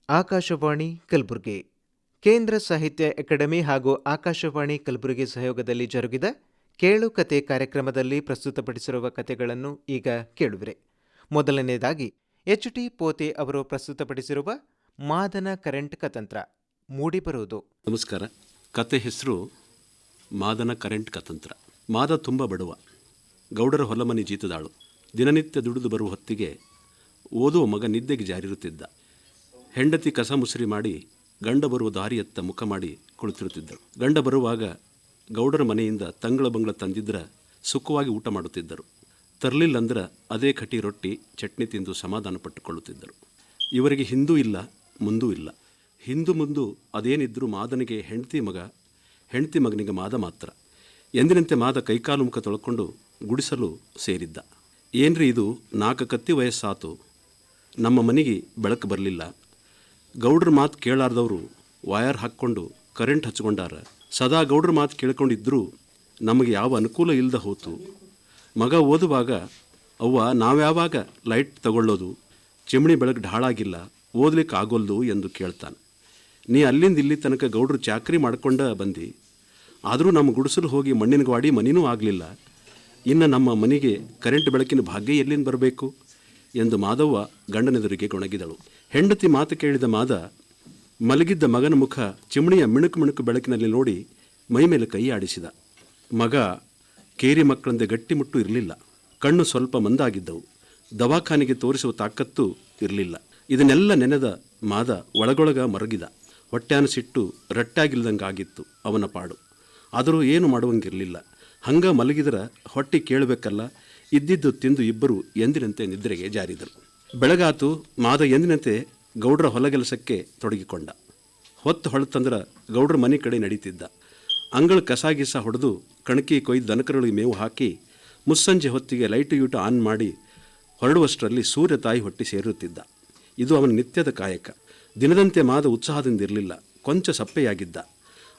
ಆಕಾಶವಾಣಿ ಕಲಬುರಗಿ ಕೇಂದ್ರ ಸಾಹಿತ್ಯ ಅಕಾಡೆಮಿ ಹಾಗೂ ಆಕಾಶವಾಣಿ ಕಲಬುರಗಿ ಸಹಯೋಗದಲ್ಲಿ ಜರುಗಿದ ಕೇಳು ಕತೆ ಕಾರ್ಯಕ್ರಮದಲ್ಲಿ ಪ್ರಸ್ತುತಪಡಿಸಿರುವ ಕತೆಗಳನ್ನು ಈಗ ಕೇಳುವಿರಿ. ಮೊದಲನೆಯದಾಗಿ ಎಚ್.ಟಿ. ಪೋತೆ ಅವರು ಪ್ರಸ್ತುತಪಡಿಸಿರುವ ಮಾದನ ಕರೆಂಟ್ ಕತಂತ್ರ ಮೂಡಿಬರುವುದು. ನಮಸ್ಕಾರ. ಕತೆ ಹೆಸರು ಮಾದನ ಕರೆಂಟ್ ಕತಂತ್ರ. ಮಾದ ತುಂಬ ಬಡವ, ಗೌಡರ ಹೊಲಮನಿ ಜೀತದಾಳು. ದಿನನಿತ್ಯ ದುಡಿದು ಬರುವ ಹೊತ್ತಿಗೆ ಓದುವ ಮಗ ನಿದ್ದೆಗೆ ಜಾರಿರುತ್ತಿದ್ದ. ಹೆಂಡತಿ ಕಸ ಮುಸುರಿ ಮಾಡಿ ಗಂಡ ಬರುವ ದಾರಿಯತ್ತ ಮುಖ ಮಾಡಿ ಕುಳಿತಿರುತ್ತಿದ್ದರು. ಗಂಡ ಬರುವಾಗ ಗೌಡರ ಮನೆಯಿಂದ ತಂಗಳ ಬಂಗಳ ತಂದಿದ್ರೆ ಸುಖವಾಗಿ ಊಟ ಮಾಡುತ್ತಿದ್ದರು. ತರಲಿಲ್ಲಂದ್ರೆ ಅದೇ ಕಟಿ ರೊಟ್ಟಿ ಚಟ್ನಿ ತಿಂದು ಸಮಾಧಾನ ಪಟ್ಟುಕೊಳ್ಳುತ್ತಿದ್ದರು. ಇವರಿಗೆ ಹಿಂದೂ ಇಲ್ಲ, ಮುಂದೂ ಇಲ್ಲ. ಹಿಂದು ಮುಂದು ಅದೇನಿದ್ರೂ ಮಾದನಿಗೆ ಹೆಂಡತಿ ಮಗ, ಹೆಂಡತಿ ಮಗನಿಗೆ ಮಾದ ಮಾತ್ರ. ಎಂದಿನಂತೆ ಮಾದ ಕೈಕಾಲು ಮುಖ ತೊಳ್ಕೊಂಡು ಗುಡಿಸಲು ಸೇರಿದ್ದ. ಏನ್ರಿ ಇದು, 4 ಕತ್ತಿ ವಯಸ್ಸಾತು, ನಮ್ಮ ಮನೆಗೆ ಬೆಳಕು ಬರಲಿಲ್ಲ. ಗೌಡ್ರ ಮಾತು ಕೇಳಾರ್ದವರು ವಯರ್ ಹಾಕ್ಕೊಂಡು ಕರೆಂಟ್ ಹಚ್ಕೊಂಡಾರ. ಸದಾ ಗೌಡ್ರ ಮಾತು ಕೇಳ್ಕೊಂಡಿದ್ದರೂ ನಮಗೆ ಯಾವ ಅನುಕೂಲ ಇಲ್ಲದ ಹೋತು. ಮಗ ಓದುವಾಗ ಅವ್ವ ನಾವ್ಯಾವಾಗ ಲೈಟ್ ತಗೊಳ್ಳೋದು, ಚಿಮಣಿ ಬೆಳಕು ಢಾಳಾಗಿಲ್ಲ, ಓದ್ಲಿಕ್ಕೆ ಆಗೋಲ್ದು ಎಂದು ಕೇಳ್ತಾನೆ. ನೀ ಅಲ್ಲಿಂದ ಇಲ್ಲಿ ತನಕ ಗೌಡ್ರು ಚಾಕ್ರಿ ಮಾಡ್ಕೊಂಡ ಬಂದು, ಆದರೂ ನಮ್ಮ ಗುಡಿಸಲು ಹೋಗಿ ಮಣ್ಣಿನ ಗಾಡಿ ಮನಿನೂ ಆಗಲಿಲ್ಲ. ಇನ್ನು ನಮ್ಮ ಮನೆಗೆ ಕರೆಂಟ್ ಬೆಳಕಿನ ಭಾಗ್ಯ ಎಲ್ಲಿಂದ ಬರಬೇಕು ಎಂದು ಮಾದವ್ವ ಗಂಡನೆದುರಿಗೆ ಗೊಣಗಿದಳು. ಹೆಂಡತಿ ಮಾತು ಕೇಳಿದ ಮಾದ ಮಲಗಿದ್ದ ಮಗನ ಮುಖ ಚಿಮಣಿಯ ಮಿಣುಕು ಮಿಣುಕು ಬೆಳಕಿನಲ್ಲಿ ನೋಡಿ ಮೈಮೇಲೆ ಕೈ ಆಡಿಸಿದ. ಮಗ ಕೇರಿ ಮಕ್ಕಳಂತೆ ಗಟ್ಟಿಮುಟ್ಟು ಇರಲಿಲ್ಲ. ಕಣ್ಣು ಸ್ವಲ್ಪ ಮಂದಾಗಿದ್ದವು. ದವಾಖಾನೆಗೆ ತೋರಿಸುವ ತಾಕತ್ತು ಇರಲಿಲ್ಲ. ಇದನ್ನೆಲ್ಲ ನೆನೆದ ಮಾದ ಒಳಗೊಳಗ ಮರಗಿದ. ಹೊಟ್ಯಾನ ಸಿಟ್ಟು ರಟ್ಟಾಗಿಲ್ದಂಗಾಗಿತ್ತು ಅವನ ಪಾಡು. ಆದರೂ ಏನು ಮಾಡುವಂಗಿರಲಿಲ್ಲ. ಹಂಗ ಮಲಗಿದರ ಹೊಟ್ಟೆ ಕೇಳಬೇಕಲ್ಲ. ಇದ್ದಿದ್ದು ತಿಂದು ಇಬ್ಬರು ಎಂದಿನಂತೆ ನಿದ್ರೆಗೆ ಜಾರಿದರು. ಬೆಳಗಾತು. ಮಾದ ಎಂದಿನಂತೆ ಗೌಡ್ರ ಹೊಲಗೆಲಸಕ್ಕೆ ತೊಡಗಿಕೊಂಡ. ಹೊತ್ತು ಹೊಳತಂದ್ರೆ ಗೌಡ್ರ ಮನೆ ಕಡೆ ನಡೀತಿದ್ದ. ಅಂಗಳ ಕಸಾಗಿಸ ಹೊಡೆದು ಕಣಕಿ ಕೊಯ್ದು ದನಕರುಗಳಿಗೆ ಮೇವು ಹಾಕಿ ಮುಸ್ಸಂಜೆ ಹೊತ್ತಿಗೆ ಲೈಟು ಯೂಟು ಆನ್ ಮಾಡಿ ಹೊರಡುವಷ್ಟರಲ್ಲಿ ಸೂರ್ಯ ತಾಯಿ ಹೊಟ್ಟೆ ಸೇರುತ್ತಿದ್ದ. ಇದು ಅವನ ನಿತ್ಯದ ಕಾಯಕ. ದಿನದಂತೆ ಮಾದ ಉತ್ಸಾಹದಿಂದಿರಲಿಲ್ಲ. ಕೊಂಚ ಸಪ್ಪೆಯಾಗಿದ್ದ.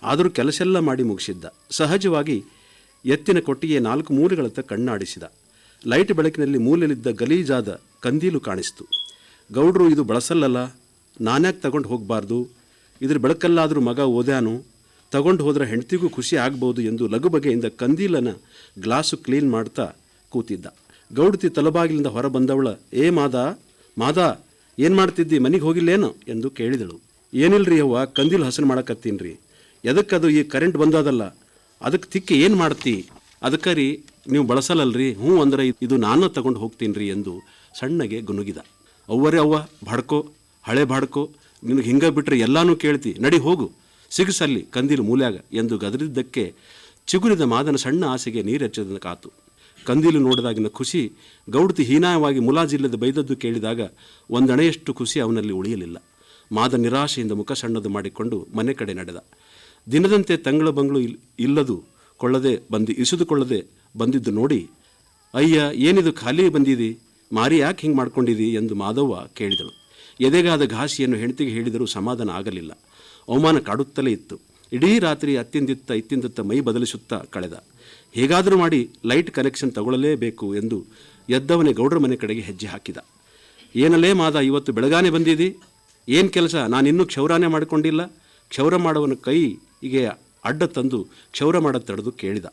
ಆದರೂ ಕೆಲಸೆಲ್ಲ ಮಾಡಿ ಮುಗಿಸಿದ್ದ. ಸಹಜವಾಗಿ ಎತ್ತಿನ ಕೊಟ್ಟಿಗೆ 4 ಮೂಲೆಗಳತ್ತ ಕಣ್ಣಾಡಿಸಿದ. ಲೈಟ್ ಬೆಳಕಿನಲ್ಲಿ ಮೂಲೆಯಲ್ಲಿದ್ದ ಗಲೀಜಾದ ಕಂದೀಲು ಕಾಣಿಸ್ತು. ಗೌಡ್ರು ಇದು ಬಳಸಲ್ಲಲ್ಲ, ನಾನ್ಯಾಕೆ ತಗೊಂಡು ಹೋಗಬಾರ್ದು, ಇದ್ರ ಬೆಳಕಲ್ಲಾದರೂ ಮಗ ಓದ್ಯಾನು, ತಗೊಂಡು ಹೋದ್ರೆ ಹೆಂಡತಿಗೂ ಖುಷಿ ಆಗ್ಬೋದು ಎಂದು ಲಘು ಬಗೆಯಿಂದ ಕಂದೀಲನ ಗ್ಲಾಸು ಕ್ಲೀನ್ ಮಾಡ್ತಾ ಕೂತಿದ್ದ. ಗೌಡತಿ ತಲಬಾಗಿಲಿಂದ ಹೊರ ಬಂದವಳ, ಏ ಮಾದ ಏನು ಮಾಡ್ತಿದ್ದಿ, ಮನೆಗೆ ಹೋಗಿಲ್ಲೇನೋ ಎಂದು ಕೇಳಿದಳು. ಏನಿಲ್ರಿ ಅವ್ವ, ಕಂದೀಲು ಹಸನು ಮಾಡಕತ್ತೀನ್ರಿ. ಎದಕ್ಕದು ಈ ಕರೆಂಟ್ ಬಂದದಲ್ಲ, ಅದಕ್ಕೆ ತಿಕ್ಕಿ ಏನು ಮಾಡ್ತಿ, ಅದಕ್ಕೆ ರೀ ನೀವು ಬಳಸಲ್ಲಲ್ರಿ. ಹ್ಞೂ ಅಂದ್ರೆ ಇದು ನಾನು ತಗೊಂಡು ಹೋಗ್ತೀನಿ ರೀ ಎಂದು ಸಣ್ಣಗೆ ಗುನುಗಿದ. ಅವ್ವರೇ ಅವ್ವ, ಬಾಡ್ಕೋ, ಹಳೆ ಬಾಡ್ಕೋ, ನಿನಗೆ ಹಿಂಗೆ ಬಿಟ್ಟರೆ ಎಲ್ಲನೂ ಕೇಳ್ತಿ, ನಡಿ ಹೋಗು, ಸಿಗಿಸಲ್ಲಿ ಕಂದೀಲು ಮೂಲ್ಯಾಗ ಎಂದು ಗದರಿದ್ದಕ್ಕೆ ಚಿಗುರಿದ ಮಾದನ ಸಣ್ಣ ಆಸೆಗೆ ನೀರೆಚ್ಚದ ಕಾತು. ಕಂದೀಲು ನೋಡಿದಾಗಿನ ಖುಷಿ ಗೌಡತಿ ಹೀನಾಯವಾಗಿ ಮುಲಾಜಿಲ್ಲದ ಬೈದದ್ದು ಕೇಳಿದಾಗ ಒಂದಣೆಯಷ್ಟು ಖುಷಿ ಅವನಲ್ಲಿ ಉಳಿಯಲಿಲ್ಲ. ಮಾದ ನಿರಾಶೆಯಿಂದ ಮುಖ ಸಣ್ಣದು ಮಾಡಿಕೊಂಡು ಮನೆ ಕಡೆ ನಡೆದ. ದಿನದಂತೆ ತಂಗಳ ಬಂಗಳು ಇಲ್ಲದು ಕೊಳ್ಳದೆ ಇಸಿದುಕೊಳ್ಳದೆ ಬಂದಿದ್ದು ನೋಡಿ, ಅಯ್ಯ ಏನಿದು ಖಾಲಿ ಬಂದಿದಿ, ಮಾರಿ ಯಾಕೆ ಹಿಂಗೆ ಮಾಡ್ಕೊಂಡಿದಿ ಎಂದು ಮಾದವ್ವ ಕೇಳಿದಳು. ಎದೆಗಾದ ಘಾಸಿಯನ್ನು ಹೆಂಡತಿಗೆ ಹೇಳಿದರೂ ಸಮಾಧಾನ ಆಗಲಿಲ್ಲ. ಅವಮಾನ ಕಾಡುತ್ತಲೇ ಇತ್ತು. ಇಡೀ ರಾತ್ರಿ ಇತ್ತಿಂದಿತ್ತ ಮೈ ಬದಲಿಸುತ್ತಾ ಕಳೆದ. ಹೇಗಾದರೂ ಮಾಡಿ ಲೈಟ್ ಕನೆಕ್ಷನ್ ತಗೊಳ್ಳಲೇಬೇಕು ಎಂದು ಎದ್ದವನೇ ಗೌಡ್ರ ಮನೆ ಕಡೆಗೆ ಹೆಜ್ಜೆ ಹಾಕಿದ. ಏನಲ್ಲೇ ಮಾದ, ಇವತ್ತು ಬೆಳಗಾನೆ ಬಂದಿದಿ, ಏನು ಕೆಲಸ, ನಾನಿನ್ನೂ ಕ್ಷೌರಾನೇ ಮಾಡಿಕೊಂಡಿಲ್ಲ. ಕ್ಷೌರ ಮಾಡುವನ ಕೈಗೆ ಅಡ್ಡ ತಂದು ಕ್ಷೌರ ಮಾಡೋದು ತಡೆದು ಕೇಳಿದ.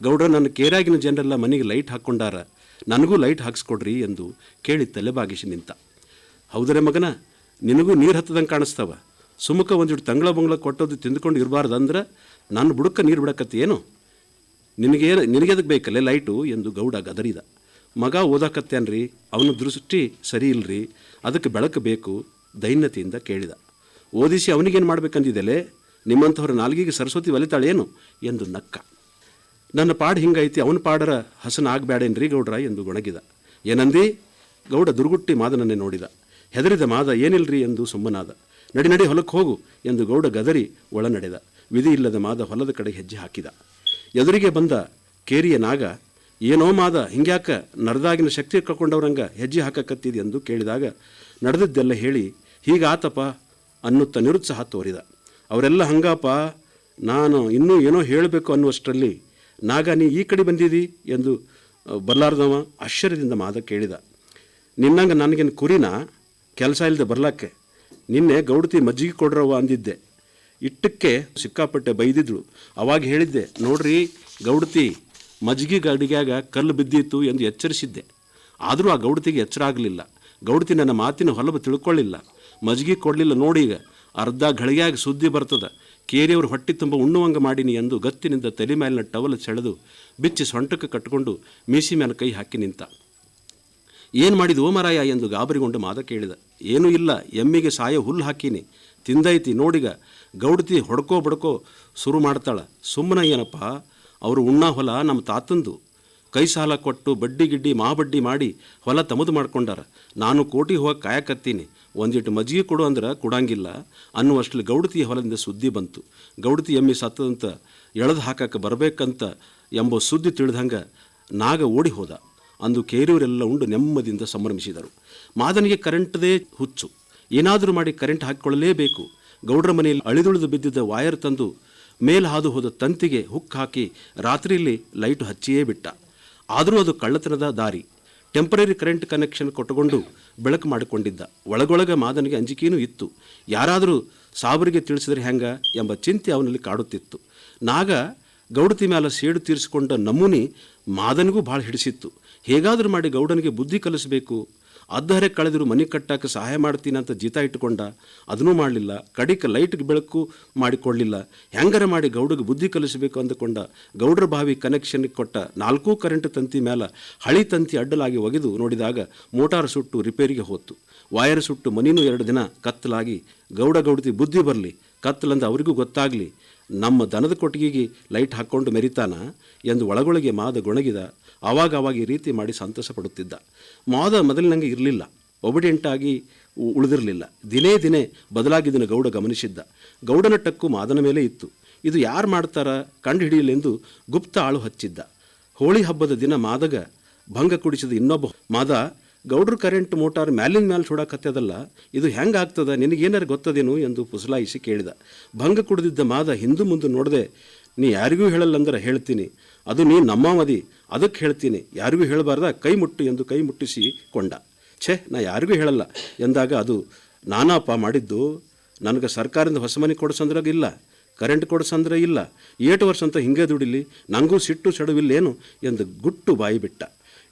ಗೌಡ್ರ, ನನ್ನ ಕೇರಾಗಿನ ಜನರೆಲ್ಲ ಮನೆಗೆ ಲೈಟ್ ಹಾಕ್ಕೊಂಡಾರ, ನನಗೂ ಲೈಟ್ ಹಾಕ್ಸ್ಕೊಡ್ರಿ ಎಂದು ಕೇಳಿ ತಲೆಬಾಗಿಸಿ ನಿಂತ. ಹೌದರೆ ಮಗನ, ನಿನಗೂ ನೀರು ಹತ್ತದಂಗೆ ಕಾಣಿಸ್ತವ. ಸುಮುಖ ಒಂದಿಟ್ಟು ತಂಗಳ ಬಂಗಳ ಕೊಟ್ಟೋದು ತಿಂದುಕೊಂಡು ಇರಬಾರ್ದಂದ್ರೆ ನಾನು ಬುಡಕ್ಕೆ ನೀರು ಬಿಡಕತ್ತಿ ಏನು, ನಿನಗೆದಕ್ಕೆ ಬೇಕಲ್ಲೇ ಲೈಟು ಎಂದು ಗೌಡ ಗದರಿದ. ಮಗ ಓದಾಕತ್ತೇನ್ರಿ, ಅವನ ದೃಷ್ಟಿ ಸರಿ ಇಲ್ರಿ, ಅದಕ್ಕೆ ಬೆಳಕು ಬೇಕು ದೈನ್ಯತೆಯಿಂದ ಕೇಳಿದ. ಓದಿಸಿ ಅವನಿಗೇನು ಮಾಡ್ಬೇಕಂದಿದ್ದೆಲೆ, ನಿಮ್ಮಂಥವ್ರ ನಾಲ್ಗಿಗೆ ಸರಸ್ವತಿ ಒಲಿತಾಳೇನು ಎಂದು ನಕ್ಕ. ನನ್ನ ಪಾಡು ಹಿಂಗೈತಿ, ಅವನ ಪಾಡರ ಹಸನ ಆಗಬೇಡೇನ್ರಿ ಗೌಡ್ರ ಎಂದು ಗೊಣಗಿದ. ಏನಂದಿ, ಗೌಡ ದುರ್ಗುಟ್ಟಿ ಮಾದನನ್ನೇ ನೋಡಿದ. ಹೆದರಿದ ಮಾದ ಏನಿಲ್ರಿ ಎಂದು ಸುಮ್ಮನಾದ. ನಡಿ ಹೊಲಕ್ಕೆ ಹೋಗು ಎಂದು ಗೌಡ ಗದರಿ ಒಳ ನಡೆದ. ವಿಧಿ ಇಲ್ಲದ ಮಾದ ಹೊಲದ ಕಡೆ ಹೆಜ್ಜೆ ಹಾಕಿದ. ಎದುರಿಗೆ ಬಂದ ಕೇರಿಯ ನಾಗ, ಏನೋ ಮಾದ, ಹಿಂಗ್ಯಾಕ ನರದಾಗಿನ ಶಕ್ತಿ ಕಳ್ಕೊಂಡವ್ರಂಗ ಹೆಜ್ಜೆ ಹಾಕಕತ್ತಿದೆ ಎಂದು ಕೇಳಿದಾಗ ನಡೆದದ್ದೆಲ್ಲ ಹೇಳಿ ಹೀಗಾತಪ್ಪ ಅನ್ನುತ್ತಾ ನಿರುತ್ಸಾಹ ತೋರಿದ. ಅವರೆಲ್ಲ ಹಂಗಪ್ಪ, ನಾನು ಇನ್ನೂ ಏನೋ ಹೇಳಬೇಕು ಅನ್ನುವಷ್ಟರಲ್ಲಿ ನಾಗ, ನೀ ಈ ಕಡೆ ಬಂದಿದಿ ಎಂದು ಬರಲಾರ್ದವ ಆಶ್ಚರ್ಯದಿಂದ ಮಾದ ಕೇಳಿದ. ನಿನ್ನಂಗೆ ನನಗೇನು ಕುರಿನ ಕೆಲಸ ಇಲ್ಲದೆ ಬರ್ಲಾಕೆ, ನಿನ್ನೆ ಗೌಡತಿ ಮಜ್ಜಿಗೆ ಕೊಡ್ರವ್ವ ಅಂದಿದ್ದೆ. ಇಟ್ಟಕ್ಕೆ ಸಿಕ್ಕಾಪಟ್ಟೆ ಬೈದಿದ್ಳು. ಅವಾಗ ಹೇಳಿದ್ದೆ, ನೋಡ್ರಿ ಗೌಡತಿ ಮಜ್ಜಿಗೆ ಗಡಿಗ್ಯಾಗ ಕಲ್ಲು ಬಿದ್ದಿತ್ತು ಎಂದು ಎಚ್ಚರಿಸಿದ್ದೆ. ಆದರೂ ಆ ಗೌಡತಿಗೆ ಎಚ್ಚರ ಆಗಲಿಲ್ಲ. ಗೌಡತಿ ನನ್ನ ಮಾತಿನ ಹೊಲಬು ತಿಳ್ಕೊಳ್ಳಿಲ್ಲ. ಮಜ್ಜಿಗೆ ಕೊಡಲಿಲ್ಲ ನೋಡೀಗ, ಅರ್ಧ ಗಳಿಗ್ಯಾಗ ಸುದ್ದಿ ಬರ್ತದ, ಕೇರಿಯವರು ಹೊಟ್ಟೆ ತುಂಬ ಉಣ್ಣುವಂಗ ಮಾಡೀನಿ ಎಂದು ಗತ್ತಿನಿಂದ ತಲೆ ಮೇಲಿನ ಟವಲ್ ಸೆಳೆದು ಬಿಚ್ಚಿ ಸೊಂಟಕ್ಕೆ ಕಟ್ಟಿಕೊಂಡು ಮೀಸಿ ಮೇಲೆ ಕೈ ಹಾಕಿ ನಿಂತ. ಏನು ಮಾಡಿದ ಓಮರಾಯ ಎಂದು ಗಾಬರಿಗೊಂಡು ಮಾದ ಕೇಳಿದ. ಏನೂ ಇಲ್ಲ, ಎಮ್ಮಿಗೆ ಸಾಯೋ ಹುಲ್ಲು ಹಾಕೀನಿ, ತಿಂದೈತಿ ನೋಡಿಗ. ಗೌಡತಿ ಹೊಡ್ಕೋ ಬಡ್ಕೋ ಶುರು ಮಾಡ್ತಾಳ. ಸುಮ್ಮನೆ ಏನಪ್ಪ, ಅವರು ಉಣ್ಣಾ ಹೊಲ ನಮ್ಮ ತಾತಂದು. ಕೈ ಸಾಲ ಕೊಟ್ಟು ಬಡ್ಡಿ ಗಿಡ್ಡಿ ಬಡ್ಡಿ ಮಾಡಿ ಹೊಲ ತಮದು ಮಾಡ್ಕೊಂಡಾರ. ನಾನು ಕೋಟಿ ಹೋಗಿ ಕಾಯಕತ್ತೀನಿ, ಒಂದಿಟ್ಟು ಮಜ್ಜಿಗೆ ಕೊಡು ಅಂದ್ರೆ ಕೊಡಂಗಿಲ್ಲ ಅನ್ನುವಷ್ಟಲ್ಲಿ ಗೌಡತಿಯ ಹೊಲದಿಂದ ಸುದ್ದಿ ಬಂತು. ಗೌಡತಿ ಎಮ್ಮಿ ಸತ್ತದಂತ ಎಳೆದು ಹಾಕಕ್ಕೆ ಬರಬೇಕಂತ ಎಂಬ ಸುದ್ದಿ ತಿಳಿದಂಗೆ ನಾಗ ಓಡಿ ಹೋದ. ಅಂದು ಕೇರಿಯವರೆಲ್ಲ ಉಂಡು ನೆಮ್ಮದಿಯಿಂದ ಸಂಭ್ರಮಿಸಿದರು. ಮಾದನಿಗೆ ಕರೆಂಟ್ದೇ ಹುಚ್ಚು. ಏನಾದರೂ ಮಾಡಿ ಕರೆಂಟ್ ಹಾಕಿಕೊಳ್ಳಲೇಬೇಕು. ಗೌಡ್ರ ಮನೆಯಲ್ಲಿ ಅಳಿದುಳಿದು ಬಿದ್ದಿದ್ದ ವಾಯರ್ ತಂದು ಮೇಲೆ ಹಾದು ಹೋದ ತಂತಿಗೆ ಹುಕ್ ಹಾಕಿ ರಾತ್ರಿಯಲ್ಲಿ ಲೈಟು ಹಚ್ಚಿಯೇ ಬಿಟ್ಟ. ಆದರೂ ಅದು ಕಳ್ಳತನದ ದಾರಿ. ಟೆಂಪರರಿ ಕರೆಂಟ್ ಕನೆಕ್ಷನ್ ಕೊಟ್ಟುಕೊಂಡು ಬೆಳಕು ಮಾಡಿಕೊಂಡಿದ್ದ. ಒಳಗೊಳಗೆ ಮಾದನಿಗೆ ಅಂಜಿಕೆಯೂ ಇತ್ತು. ಯಾರಾದರೂ ಸಾಬರಿಗೆ ತಿಳಿಸಿದರೆ ಹೆಂಗ ಎಂಬ ಚಿಂತೆ ಅವನಲ್ಲಿ ಕಾಡುತ್ತಿತ್ತು. ನಾಗ ಗೌಡತಿ ಮೇಲೆ ಸೇಡು ತೀರಿಸಿಕೊಂಡ ನಮೂನಿ ಮಾದನಿಗೂ ಭಾಳ ಹಿಡಿಸಿತ್ತು. ಹೇಗಾದರೂ ಮಾಡಿ ಗೌಡನಿಗೆ ಬುದ್ಧಿ ಕಲಿಸಬೇಕು. ಅದ್ದಹರೆ ಕಳೆದರೂ ಮನೆ ಕಟ್ಟಕ್ಕೆ ಸಹಾಯ ಮಾಡ್ತೀನಿ ಅಂತ ಜೀತ ಇಟ್ಟುಕೊಂಡ. ಅದನ್ನೂ ಮಾಡಲಿಲ್ಲ. ಕಡಿಕ ಲೈಟ್ಗೆ ಬೆಳಕು ಮಾಡಿಕೊಳ್ಳಲಿಲ್ಲ. ಹೆಂಗರ ಮಾಡಿ ಗೌಡಗೆ ಬುದ್ಧಿ ಕಲಿಸಬೇಕು ಅಂದುಕೊಂಡ. ಗೌಡ್ರ ಬಾವಿ ಕನೆಕ್ಷನ್ಗೆ ಕೊಟ್ಟ 4 ಕರೆಂಟ್ ತಂತಿ ಮೇಲೆ ಹಳಿ ತಂತಿ ಅಡ್ಡಲಾಗಿ ಒಗೆದು ನೋಡಿದಾಗ ಮೋಟಾರ್ ಸುಟ್ಟು ರಿಪೇರಿಗೆ ಹೋತು. ವಾಯರ್ ಸುಟ್ಟು ಮನಿನೂ 2 ದಿನ ಕತ್ತಲಾಗಿ ಗೌಡತಿ ಬುದ್ಧಿ ಬರಲಿ, ಕತ್ತಲಂದ ಅವರಿಗೂ ಗೊತ್ತಾಗಲಿ, ನಮ್ಮ ದನದ ಕೊಟ್ಟಿಗೆಗೆ ಲೈಟ್ ಹಾಕ್ಕೊಂಡು ಮೆರಿತಾನ ಎಂದು ಒಳಗೊಳಗೆ ಮಾದ ಗೊಣಗಿದ. ಆವಾಗ ಈ ರೀತಿ ಮಾಡಿ ಸಂತಸ ಪಡುತ್ತಿದ್ದ. ಮಾದ ಮೊದಲಿನಂಗೆ ಇರಲಿಲ್ಲ, ಒಬಿಡೆಂಟಾಗಿ ಉಳಿದಿರಲಿಲ್ಲ. ದಿನೇ ಬದಲಾಗಿದ್ದನ್ನು ಗೌಡ ಗಮನಿಸಿದ್ದ. ಗೌಡನ ಟಕ್ಕು ಮಾದನ ಮೇಲೆ ಇತ್ತು. ಇದು ಯಾರು ಮಾಡ್ತಾರ ಕಂಡು ಹಿಡಿಯಲೆಂದು ಗುಪ್ತ ಆಳು ಹಚ್ಚಿದ್ದ. ಹೋಳಿ ಹಬ್ಬದ ದಿನ ಮಾದಗ ಭಂಗ ಕುಡಿಸಿದ ಇನ್ನೊಬ್ಬ ಮಾದ, ಗೌಡ್ರ ಕರೆಂಟ್ ಮೋಟಾರ್ ಮ್ಯಾಲಿನ ಮೇಲೆ ಸುಡಾಕತ್ತದಲ್ಲ, ಇದು ಹೆಂಗೆ ಆಗ್ತದ, ನಿನಗೇನಾರು ಗೊತ್ತದೇನು ಎಂದು ಪುಸಲಾಯಿಸಿ ಕೇಳಿದ. ಭಂಗ ಕುಡಿದಿದ್ದ ಮಾದ ಹಿಂದು ಮುಂದೆ ನೋಡದೆ, ನೀ ಯಾರಿಗೂ ಹೇಳಲ್ಲಂದ್ರೆ ಹೇಳ್ತೀನಿ, ಅದು ನೀ ನಮ್ಮವದಿ, ಅದಕ್ಕೆ ಹೇಳ್ತೀನಿ, ಯಾರಿಗೂ ಹೇಳಬಾರ್ದ, ಕೈ ಮುಟ್ಟು ಎಂದು ಕೈ ಮುಟ್ಟಿಸಿಕೊಂಡ. ನಾ ಯಾರಿಗೂ ಹೇಳಲ್ಲ ಎಂದಾಗ, ಅದು ನಾನಪ್ಪ ಮಾಡಿದ್ದು, ನನಗೆ ಸರ್ಕಾರದಿಂದ ಹೊಸ ಮನೆ ಕೊಡಿಸಂದ್ರಾಗ ಇಲ್ಲ, ಕರೆಂಟ್ ಕೊಡಿಸಂದ್ರೆ ಇಲ್ಲ, 8 ವರ್ಷ ಅಂತ ಹಿಂಗೆ ದುಡಿಲಿ, ನನಗೂ ಸಿಟ್ಟು ಸಡುವಿಲ್ಲೇನು ಎಂದು ಗುಟ್ಟು ಬಾಯಿ ಬಿಟ್ಟ.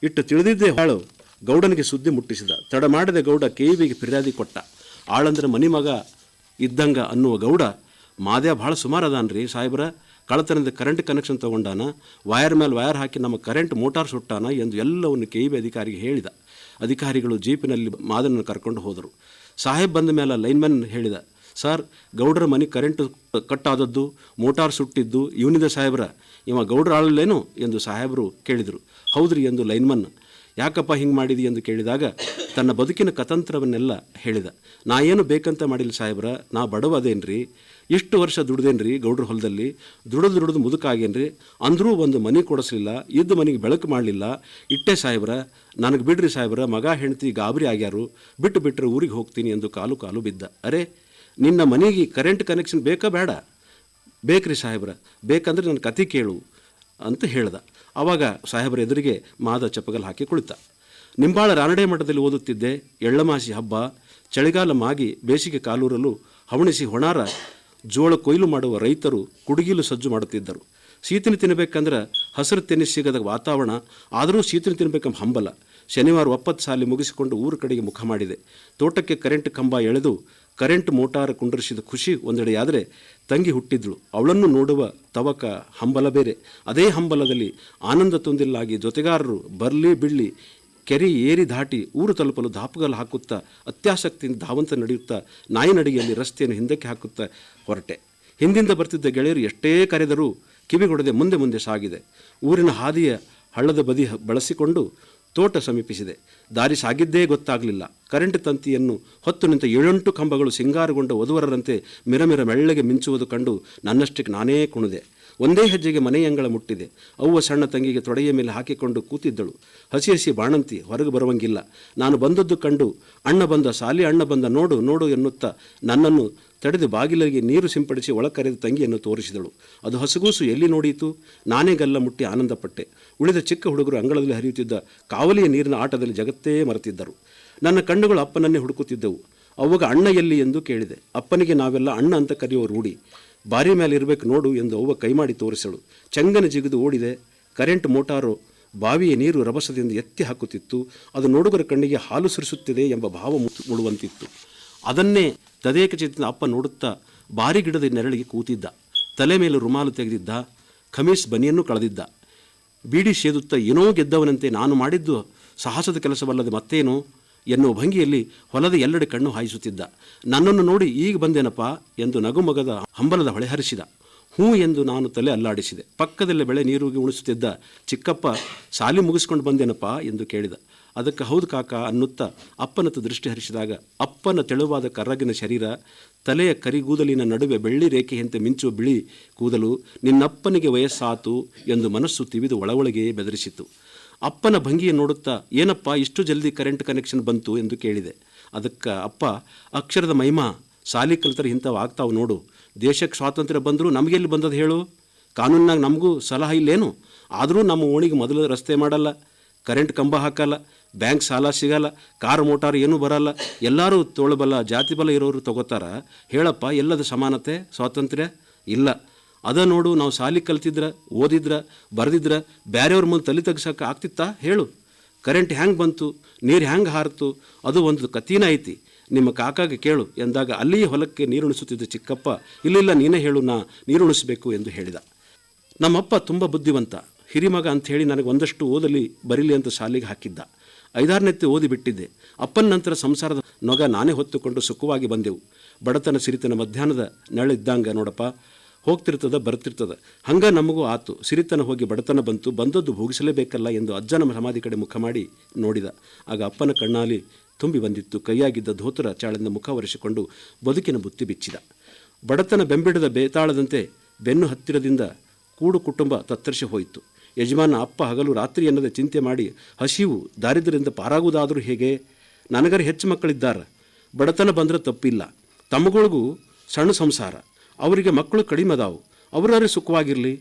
ಇಟ್ಟು ತಿಳಿದಿದ್ದೇ ಹಾಳು ಗೌಡನಿಗೆ ಸುದ್ದಿ ಮುಟ್ಟಿಸಿದ. ತಡ ಮಾಡದೆ ಗೌಡ ಕೇವಿಗೆ ಫಿರ್ಯಾದಿ ಕೊಟ್ಟ. ಆಳಂದ್ರೆ ಮನಿ ಮಗ ಇದ್ದಂಗ ಅನ್ನುವ ಗೌಡ, ಮಾದ್ಯ ಭಾಳ ಸುಮಾರು ಅದಾನ್ರಿ ಸಾಹೇಬ್ರ, ಕಳತನದ ಕರೆಂಟ್ ಕನೆಕ್ಷನ್ ತೊಗೊಂಡಾನ, ವಯರ್ ಮೇಲೆ ವಯರ್ ಹಾಕಿ ನಮ್ಮ ಕರೆಂಟ್ ಮೋಟಾರ್ ಸುಟ್ಟಾನ ಎಂದು ಎಲ್ಲವನ್ನು KEB ಅಧಿಕಾರಿಗೆ ಹೇಳಿದ. ಅಧಿಕಾರಿಗಳು ಜೀಪಿನಲ್ಲಿ ಮಾದನನ್ನು ಕರ್ಕೊಂಡು ಹೋದರು. ಸಾಹೇಬ್ ಬಂದ ಮೇಲೆ ಲೈನ್ಮನ್ ಹೇಳಿದ, ಸರ್, ಗೌಡ್ರ ಮನೆ ಕರೆಂಟ್ ಕಟ್ಟಾದದ್ದು, ಮೋಟಾರ್ ಸುಟ್ಟಿದ್ದು ಇವನಿದೆ ಸಾಹೇಬ್ರ, ಇವ ಗೌಡ್ರ ಆಳಲ್ಲೇನು ಎಂದು ಸಾಹೇಬರು ಕೇಳಿದರು. ಹೌದ್ರಿ ಎಂದು ಲೈನ್ಮನ್. ಯಾಕಪ್ಪ ಹಿಂಗೆ ಮಾಡಿದಿ ಎಂದು ಕೇಳಿದಾಗ ತನ್ನ ಬದುಕಿನ ಕತಂತ್ರವನ್ನೆಲ್ಲ ಹೇಳಿದ. ನಾ ಏನು ಬೇಕಂತ ಮಾಡಿಲ್ಲ ಸಾಹೇಬ್ರ, ನಾ ಬಡವ ಅದೇನ್ರಿ, ಇಷ್ಟು ವರ್ಷ ದುಡ್ದೇನ್ರಿ ಗೌಡ್ರ ಹೊಲದಲ್ಲಿ, ದುಡಿದು ಮುದುಕಾಗೇನ್ರಿ, ಅಂದರೂ ಒಂದು ಮನೆ ಕೊಡಿಸ್ಲಿಲ್ಲ, ಇದ್ದ ಮನೆಗೆ ಬೆಳಕು ಮಾಡಲಿಲ್ಲ, ಇಟ್ಟೆ ಸಾಹೇಬ್ರ, ನನಗೆ ಬಿಡ್ರಿ ಸಾಹೇಬ್ರ, ಮಗ ಹೆಂಡತಿ ಗಾಬರಿ ಆಗ್ಯಾರು, ಬಿಟ್ಟರೆ ಊರಿಗೆ ಹೋಗ್ತೀನಿ ಎಂದು ಕಾಲು ಬಿದ್ದ. ಅರೆ, ನಿನ್ನ ಮನೆಗೆ ಕರೆಂಟ್ ಕನೆಕ್ಷನ್ ಬೇಕಾ ಬೇಡ? ಬೇಕ್ರಿ ಸಾಹೇಬ್ರ, ಬೇಕಂದ್ರೆ ನನ್ನ ಕತೆ ಕೇಳು ಅಂತ ಹೇಳ್ದ. ಆವಾಗ ಸಾಹೇಬರ ಎದುರಿಗೆ ಮಾದ ಚಪ್ಪಗಲ್ ಹಾಕಿ ಕುಳಿತ. ನಿಂಬಾಳ ರಾನಡೆ ಮಠದಲ್ಲಿ ಓದುತ್ತಿದ್ದೆ. ಎಳ್ಳಮಾಸಿ ಹಬ್ಬ, ಚಳಿಗಾಲ ಮಾಗಿ ಬೇಸಿಗೆ ಕಾಲೂರಲು ಹವಣಿಸಿ ಹೊಣಾರ ಜೋಳ ಕೊಯ್ಲು ಮಾಡುವ ರೈತರು ಕುಡುಗಿಲು ಸಜ್ಜು ಮಾಡುತ್ತಿದ್ದರು. ಸೀತಿನ ತಿನ್ನಬೇಕಂದ್ರೆ ಹಸಿರು ತೆನಿ ಸಿಗದ ವಾತಾವರಣ, ಆದರೂ ಸೀತಿನ ತಿನ್ನಬೇಕೆಂಬ ಹಂಬಲ. ಶನಿವಾರ 90 ಸಾಲಿ ಮುಗಿಸಿಕೊಂಡು ಊರ ಕಡೆಗೆ ಮುಖ ಮಾಡಿದೆ. ತೋಟಕ್ಕೆ ಕರೆಂಟ್ ಕಂಬ ಎಳೆದು ಕರೆಂಟ್ ಮೋಟಾರ್ ಕುಂಡರಿಸಿದ ಖುಷಿ ಒಂದೆಡೆಯಾದರೆ, ತಂಗಿ ಹುಟ್ಟಿದ್ಳು, ಅವಳನ್ನು ನೋಡುವ ತವಕ ಹಂಬಲ ಬೇರೆ. ಅದೇ ಹಂಬಲದಲ್ಲಿ ಆನಂದ ತುಂದಿಲ್ಲಾಗಿ ಜೊತೆಗಾರರು ಬರ್ಲಿ ಬಿಡ್ಲಿ ಕೆರೆ ಏರಿ ದಾಟಿ ಊರು ತಲುಪಲು ದಾಪುಗಲು ಹಾಕುತ್ತಾ ಅತ್ಯಾಸಕ್ತಿಯಿಂದ ಧಾವಂತ ನಡೆಯುತ್ತಾ ನಾಯಿ ನಡಿಗೆಯಲ್ಲಿ ರಸ್ತೆಯನ್ನು ಹಿಂದಕ್ಕೆ ಹಾಕುತ್ತಾ ಹೊರಟೆ. ಹಿಂದಿಂದ ಬರ್ತಿದ್ದ ಗೆಳೆಯರು ಎಷ್ಟೇ ಕರೆದರೂ ಕಿವಿಗೊಡದೆ ಮುಂದೆ ಸಾಗಿದೆ. ಊರಿನ ಹಾದಿಯ ಹಳ್ಳದ ಬದಿ ಬಳಸಿಕೊಂಡು ತೋಟ ಸಮೀಪಿಸಿದೆ. ದಾರಿ ಸಾಗಿದ್ದೇ ಗೊತ್ತಾಗಲಿಲ್ಲ. ಕರೆಂಟ್ ತಂತಿಯನ್ನು ಹೊತ್ತು ನಿಂತ 7-8 ಕಂಬಗಳು ಸಿಂಗಾರಗೊಂಡ ವಧುವರರಂತೆ ಮಿರಮಿರ ಮೆಳ್ಳಗೆ ಮಿಂಚುವುದು ಕಂಡು ನನ್ನಷ್ಟಕ್ಕೆ ನಾನೇ ಕುಣಿದೆ. ಒಂದೇ ಹೆಜ್ಜೆಗೆ ಮನೆಯಂಗಳ ಮುಟ್ಟಿದೆ. ಅವ್ವ ಸಣ್ಣ ತಂಗಿಗೆ ತೊಡೆಯ ಮೇಲೆ ಹಾಕಿಕೊಂಡು ಕೂತಿದ್ದಳು. ಹಸಿ ಬಾಣಂತಿ, ಹೊರಗೆ ಬರುವಂಗಿಲ್ಲ. ನಾನು ಬಂದದ್ದು ಕಂಡು ಅಣ್ಣ ಬಂದ, ಸಾಲಿ ಅಣ್ಣ ಬಂದ, ನೋಡು ಎನ್ನುತ್ತಾ ನನ್ನನ್ನು ತಡೆದು ಬಾಗಿಲಿಗೆ ನೀರು ಸಿಂಪಡಿಸಿ ಒಳಕರೆದು ತಂಗಿಯನ್ನು ತೋರಿಸಿದಳು. ಅದು ಹಸುಗೂಸು ಎಲ್ಲಿ ನೋಡೀತು? ನಾನೇ ಗಲ್ಲ ಮುಟ್ಟಿ ಆನಂದಪಟ್ಟೆ. ಉಳಿದ ಚಿಕ್ಕ ಹುಡುಗರು ಅಂಗಳದಲ್ಲಿ ಹರಿಯುತ್ತಿದ್ದ ಕಾವಲಿಯ ನೀರಿನ ಆಟದಲ್ಲಿ ಜಗತ್ತೇ ಮರೆತಿದ್ದರು. ನನ್ನ ಕಣ್ಣುಗಳು ಅಪ್ಪನನ್ನೇ ಹುಡುಕುತ್ತಿದ್ದವು. ಅವಾಗ ಅಣ್ಣ ಎಲ್ಲಿ ಎಂದು ಕೇಳಿದೆ. ಅಪ್ಪನಿಗೆ ನಾವೆಲ್ಲ ಅಣ್ಣ ಅಂತ ಕರೆಯುವ ರೂಢಿ. ಬಾರಿ ಮೇಲೆ ಇರಬೇಕು ನೋಡು ಎಂದು ಅವ್ವ ಕೈ ಮಾಡಿ ತೋರಿಸಳು. ಚಂಗನ ಜಿಗಿದು ಓಡಿದೆ. ಕರೆಂಟ್ ಮೋಟಾರು ಬಾವಿಯ ನೀರು ರಭಸದಿಂದ ಎತ್ತಿ ಹಾಕುತ್ತಿತ್ತು. ಅದು ನೋಡುಗರ ಕಣ್ಣಿಗೆ ಹಾಲು ಸುರಿಸುತ್ತಿದೆ ಎಂಬ ಭಾವ ಮೂಡುವಂತಿತ್ತು. ಅದನ್ನೇ ತದೇಕ ಚಿತ್ತದಿಂದ ಅಪ್ಪ ನೋಡುತ್ತಾ ಬಾರಿ ಗಿಡದ ನೆರಳಿಗೆ ಕೂತಿದ್ದ. ತಲೆ ಮೇಲೆ ರುಮಾಲು ತೆಗೆದಿದ್ದ. ಖಮೀಸ್ ಬನಿಯನ್ನು ಕಳೆದಿದ್ದ. ಬೀಡಿ ಸೇದುತ್ತಾ ಏನೋ ಗೆದ್ದವನಂತೆ ನಾನು ಮಾಡಿದ್ದು ಸಾಹಸದ ಕೆಲಸವಲ್ಲದೆ ಮತ್ತೇನೋ ಎನ್ನುವ ಭಂಗಿಯಲ್ಲಿ ಹೊಲದ ಎಲ್ಲೆಡೆ ಕಣ್ಣು ಹಾಯಿಸುತ್ತಿದ್ದ. ನನ್ನನ್ನು ನೋಡಿ ಈಗ ಬಂದೇನಪ್ಪ ಎಂದು ನಗುಮಗದ ಹಂಬಲದ ಹೊಳೆ ಹರಿಸಿದ. ಹ್ಞೂ ಎಂದು ನಾನು ತಲೆ ಅಲ್ಲಾಡಿಸಿದೆ. ಪಕ್ಕದಲ್ಲೇ ಬೆಳೆ ನೀರಿಗೆ ಉಣಿಸುತ್ತಿದ್ದ ಚಿಕ್ಕಪ್ಪ ಸಾಲಿ ಮುಗಿಸ್ಕೊಂಡು ಬಂದೇನಪ್ಪ ಎಂದು ಕೇಳಿದ. ಅದಕ್ಕೆ ಹೌದು ಕಾಕ ಅನ್ನುತ್ತಾ ಅಪ್ಪನತ್ತ ದೃಷ್ಟಿ ಹರಿಸಿದಾಗ ಅಪ್ಪನ ತೆಳುವಾದ ಕರ್ರಗಿನ ಶರೀರ, ತಲೆಯ ಕರಿಗೂದಲಿನ ನಡುವೆ ಬೆಳ್ಳಿ ರೇಖೆಯಂತೆ ಮಿಂಚುವ ಬಿಳಿ ಕೂದಲು, ನಿನ್ನಪ್ಪನಿಗೆ ವಯಸ್ಸಾತು ಎಂದು ಮನಸ್ಸು ತಿವಿದು ಒಳಗೊಳಗೆ ಬೆದರಿಸಿತು. ಅಪ್ಪನ ಭಂಗಿಯನ್ನು ನೋಡುತ್ತಾ ಏನಪ್ಪ ಇಷ್ಟು ಜಲ್ದಿ ಕರೆಂಟ್ ಕನೆಕ್ಷನ್ ಬಂತು ಎಂದು ಕೇಳಿದೆ. ಅದಕ್ಕೆ ಅಪ್ಪ ಅಕ್ಷರದ ಮಹಿಮಾ, ಸಾಲಿ ಕಲಿತರೆ ಇಂಥವು ಆಗ್ತಾವೆ ನೋಡು. ದೇಶಕ್ಕೆ ಸ್ವಾತಂತ್ರ್ಯ ಬಂದರೂ ನಮಗೆಲ್ಲಿ ಬಂದದ್ದು ಹೇಳು? ಕಾನೂನಾಗ ನಮಗೂ ಸಲಹೆ ಇಲ್ಲೇನು? ಆದರೂ ನಮ್ಮ ಓಣಿಗೆ ಮೊದಲು ರಸ್ತೆ ಮಾಡಲ್ಲ, ಕರೆಂಟ್ ಕಂಬ ಹಾಕಲ್ಲ, ಬ್ಯಾಂಕ್ ಸಾಲ ಸಿಗಲ್ಲ, ಕಾರು ಮೋಟಾರು ಏನೂ ಬರಲ್ಲ, ಎಲ್ಲರೂ ತೋಳಬಲ್ಲ ಜಾತಿ ಬಲ ಇರೋರು ತಗೋತಾರ. ಹೇಳಪ್ಪ ಎಲ್ಲದ ಸಮಾನತೆ ಸ್ವಾತಂತ್ರ್ಯ ಇಲ್ಲ. ಅದ ನೋಡು, ನಾವು ಸಾಲಿ ಕಲ್ತಿದ್ರ, ಓದಿದ್ರ, ಬರೆದಿದ್ರ ಬೇರೆಯವ್ರ ಮುಂದೆ ತಲೆ ತೆಗ್ಸಕ್ಕೆ ಆಗ್ತಿತ್ತಾ ಹೇಳು? ಕರೆಂಟ್ ಹ್ಯಾಂಗೆ ಬಂತು, ನೀರು ಹ್ಯಾಂಗೆ ಹಾರಿತು, ಅದು ಒಂದು ಕಥೀನ ಐತಿ, ನಿಮ್ಮ ಕಾಕಾಗೆ ಕೇಳು ಎಂದಾಗ ಅಲ್ಲಿಯೇ ಹೊಲಕ್ಕೆ ನೀರುಣಿಸುತ್ತಿದ್ದ ಚಿಕ್ಕಪ್ಪ ಇಲ್ಲ ನೀನೇ ಹೇಳು, ನಾ ನೀರುಣಿಸಬೇಕು ಎಂದು ಹೇಳಿದ. ನಮ್ಮಪ್ಪ ತುಂಬ ಬುದ್ಧಿವಂತ, ಹಿರಿಮಗ ಅಂಥೇಳಿ ನನಗೆ ಒಂದಷ್ಟು ಓದಲಿ ಬರೀಲಿ ಅಂತ ಶಾಲೆಗೆ ಹಾಕಿದ್ದ. 5-6ನೆತ್ತಿ ಓದಿ ಬಿಟ್ಟಿದ್ದೆ. ಅಪ್ಪನ ನಂತರ ಸಂಸಾರದ ನೊಗ ನಾನೇ ಹೊತ್ತುಕೊಂಡು ಸುಖವಾಗಿ ಬಂದೆವು. ಬಡತನ ಸಿರಿತನ ಮಧ್ಯಾಹ್ನದ ನೆರಳಿದ್ದಂಗೆ ನೋಡಪ್ಪ, ಹೋಗ್ತಿರ್ತದ ಬರ್ತಿರ್ತದ. ಹಂಗೆ ನಮಗೂ ಆತು. ಸಿರಿತನ ಹೋಗಿ ಬಡತನ ಬಂತು, ಬಂದದ್ದು ಭೋಗಿಸಲೇಬೇಕಲ್ಲ ಎಂದು ಅಜ್ಜನ ಸಮಾಧಿ ಕಡೆ ಮುಖ ಮಾಡಿ ನೋಡಿದ. ಆಗ ಅಪ್ಪನ ಕಣ್ಣಾಲಿ ತುಂಬಿ ಬಂದಿತ್ತು. ಕೈಯಾಗಿದ್ದ ಧೋತರ ಚಾಳಿಂದ ಮುಖ ಒರೆಸಿಕೊಂಡು ಬದುಕಿನ ಬುತ್ತಿ ಬಿಚ್ಚಿದ. ಬಡತನ ಬೆಂಬಿಡದ ಬೇತಾಳದಂತೆ ಬೆನ್ನು ಹತ್ತಿರದಿಂದ ಕೂಡು ಕುಟುಂಬ ತತ್ತರಿಸಿ ಹೋಯಿತು. ಯಜಮಾನ ಅಪ್ಪ ಹಗಲು ರಾತ್ರಿ ಎನ್ನದೆ ಚಿಂತೆ ಮಾಡಿ ಹಸಿವು ದಾರಿದ್ರ್ಯದಿಂದ ಪಾರಾಗುವುದಾದರೂ ಹೇಗೆ? ನನಗರ ಹೆಚ್ಚು ಮಕ್ಕಳಿದ್ದಾರೆ, ಬಡತನ ಬಂದರೆ ತಪ್ಪಿಲ್ಲ. ತಮ್ಮಗಳಿಗೂ ಸಣ್ಣ ಸಂಸಾರ, ಅವರಿಗೆ ಮಕ್ಕಳು ಕಡಿಮೆ ಅದಾವು, ಅವರಾರೇ ಸುಖವಾಗಿರಲಿ.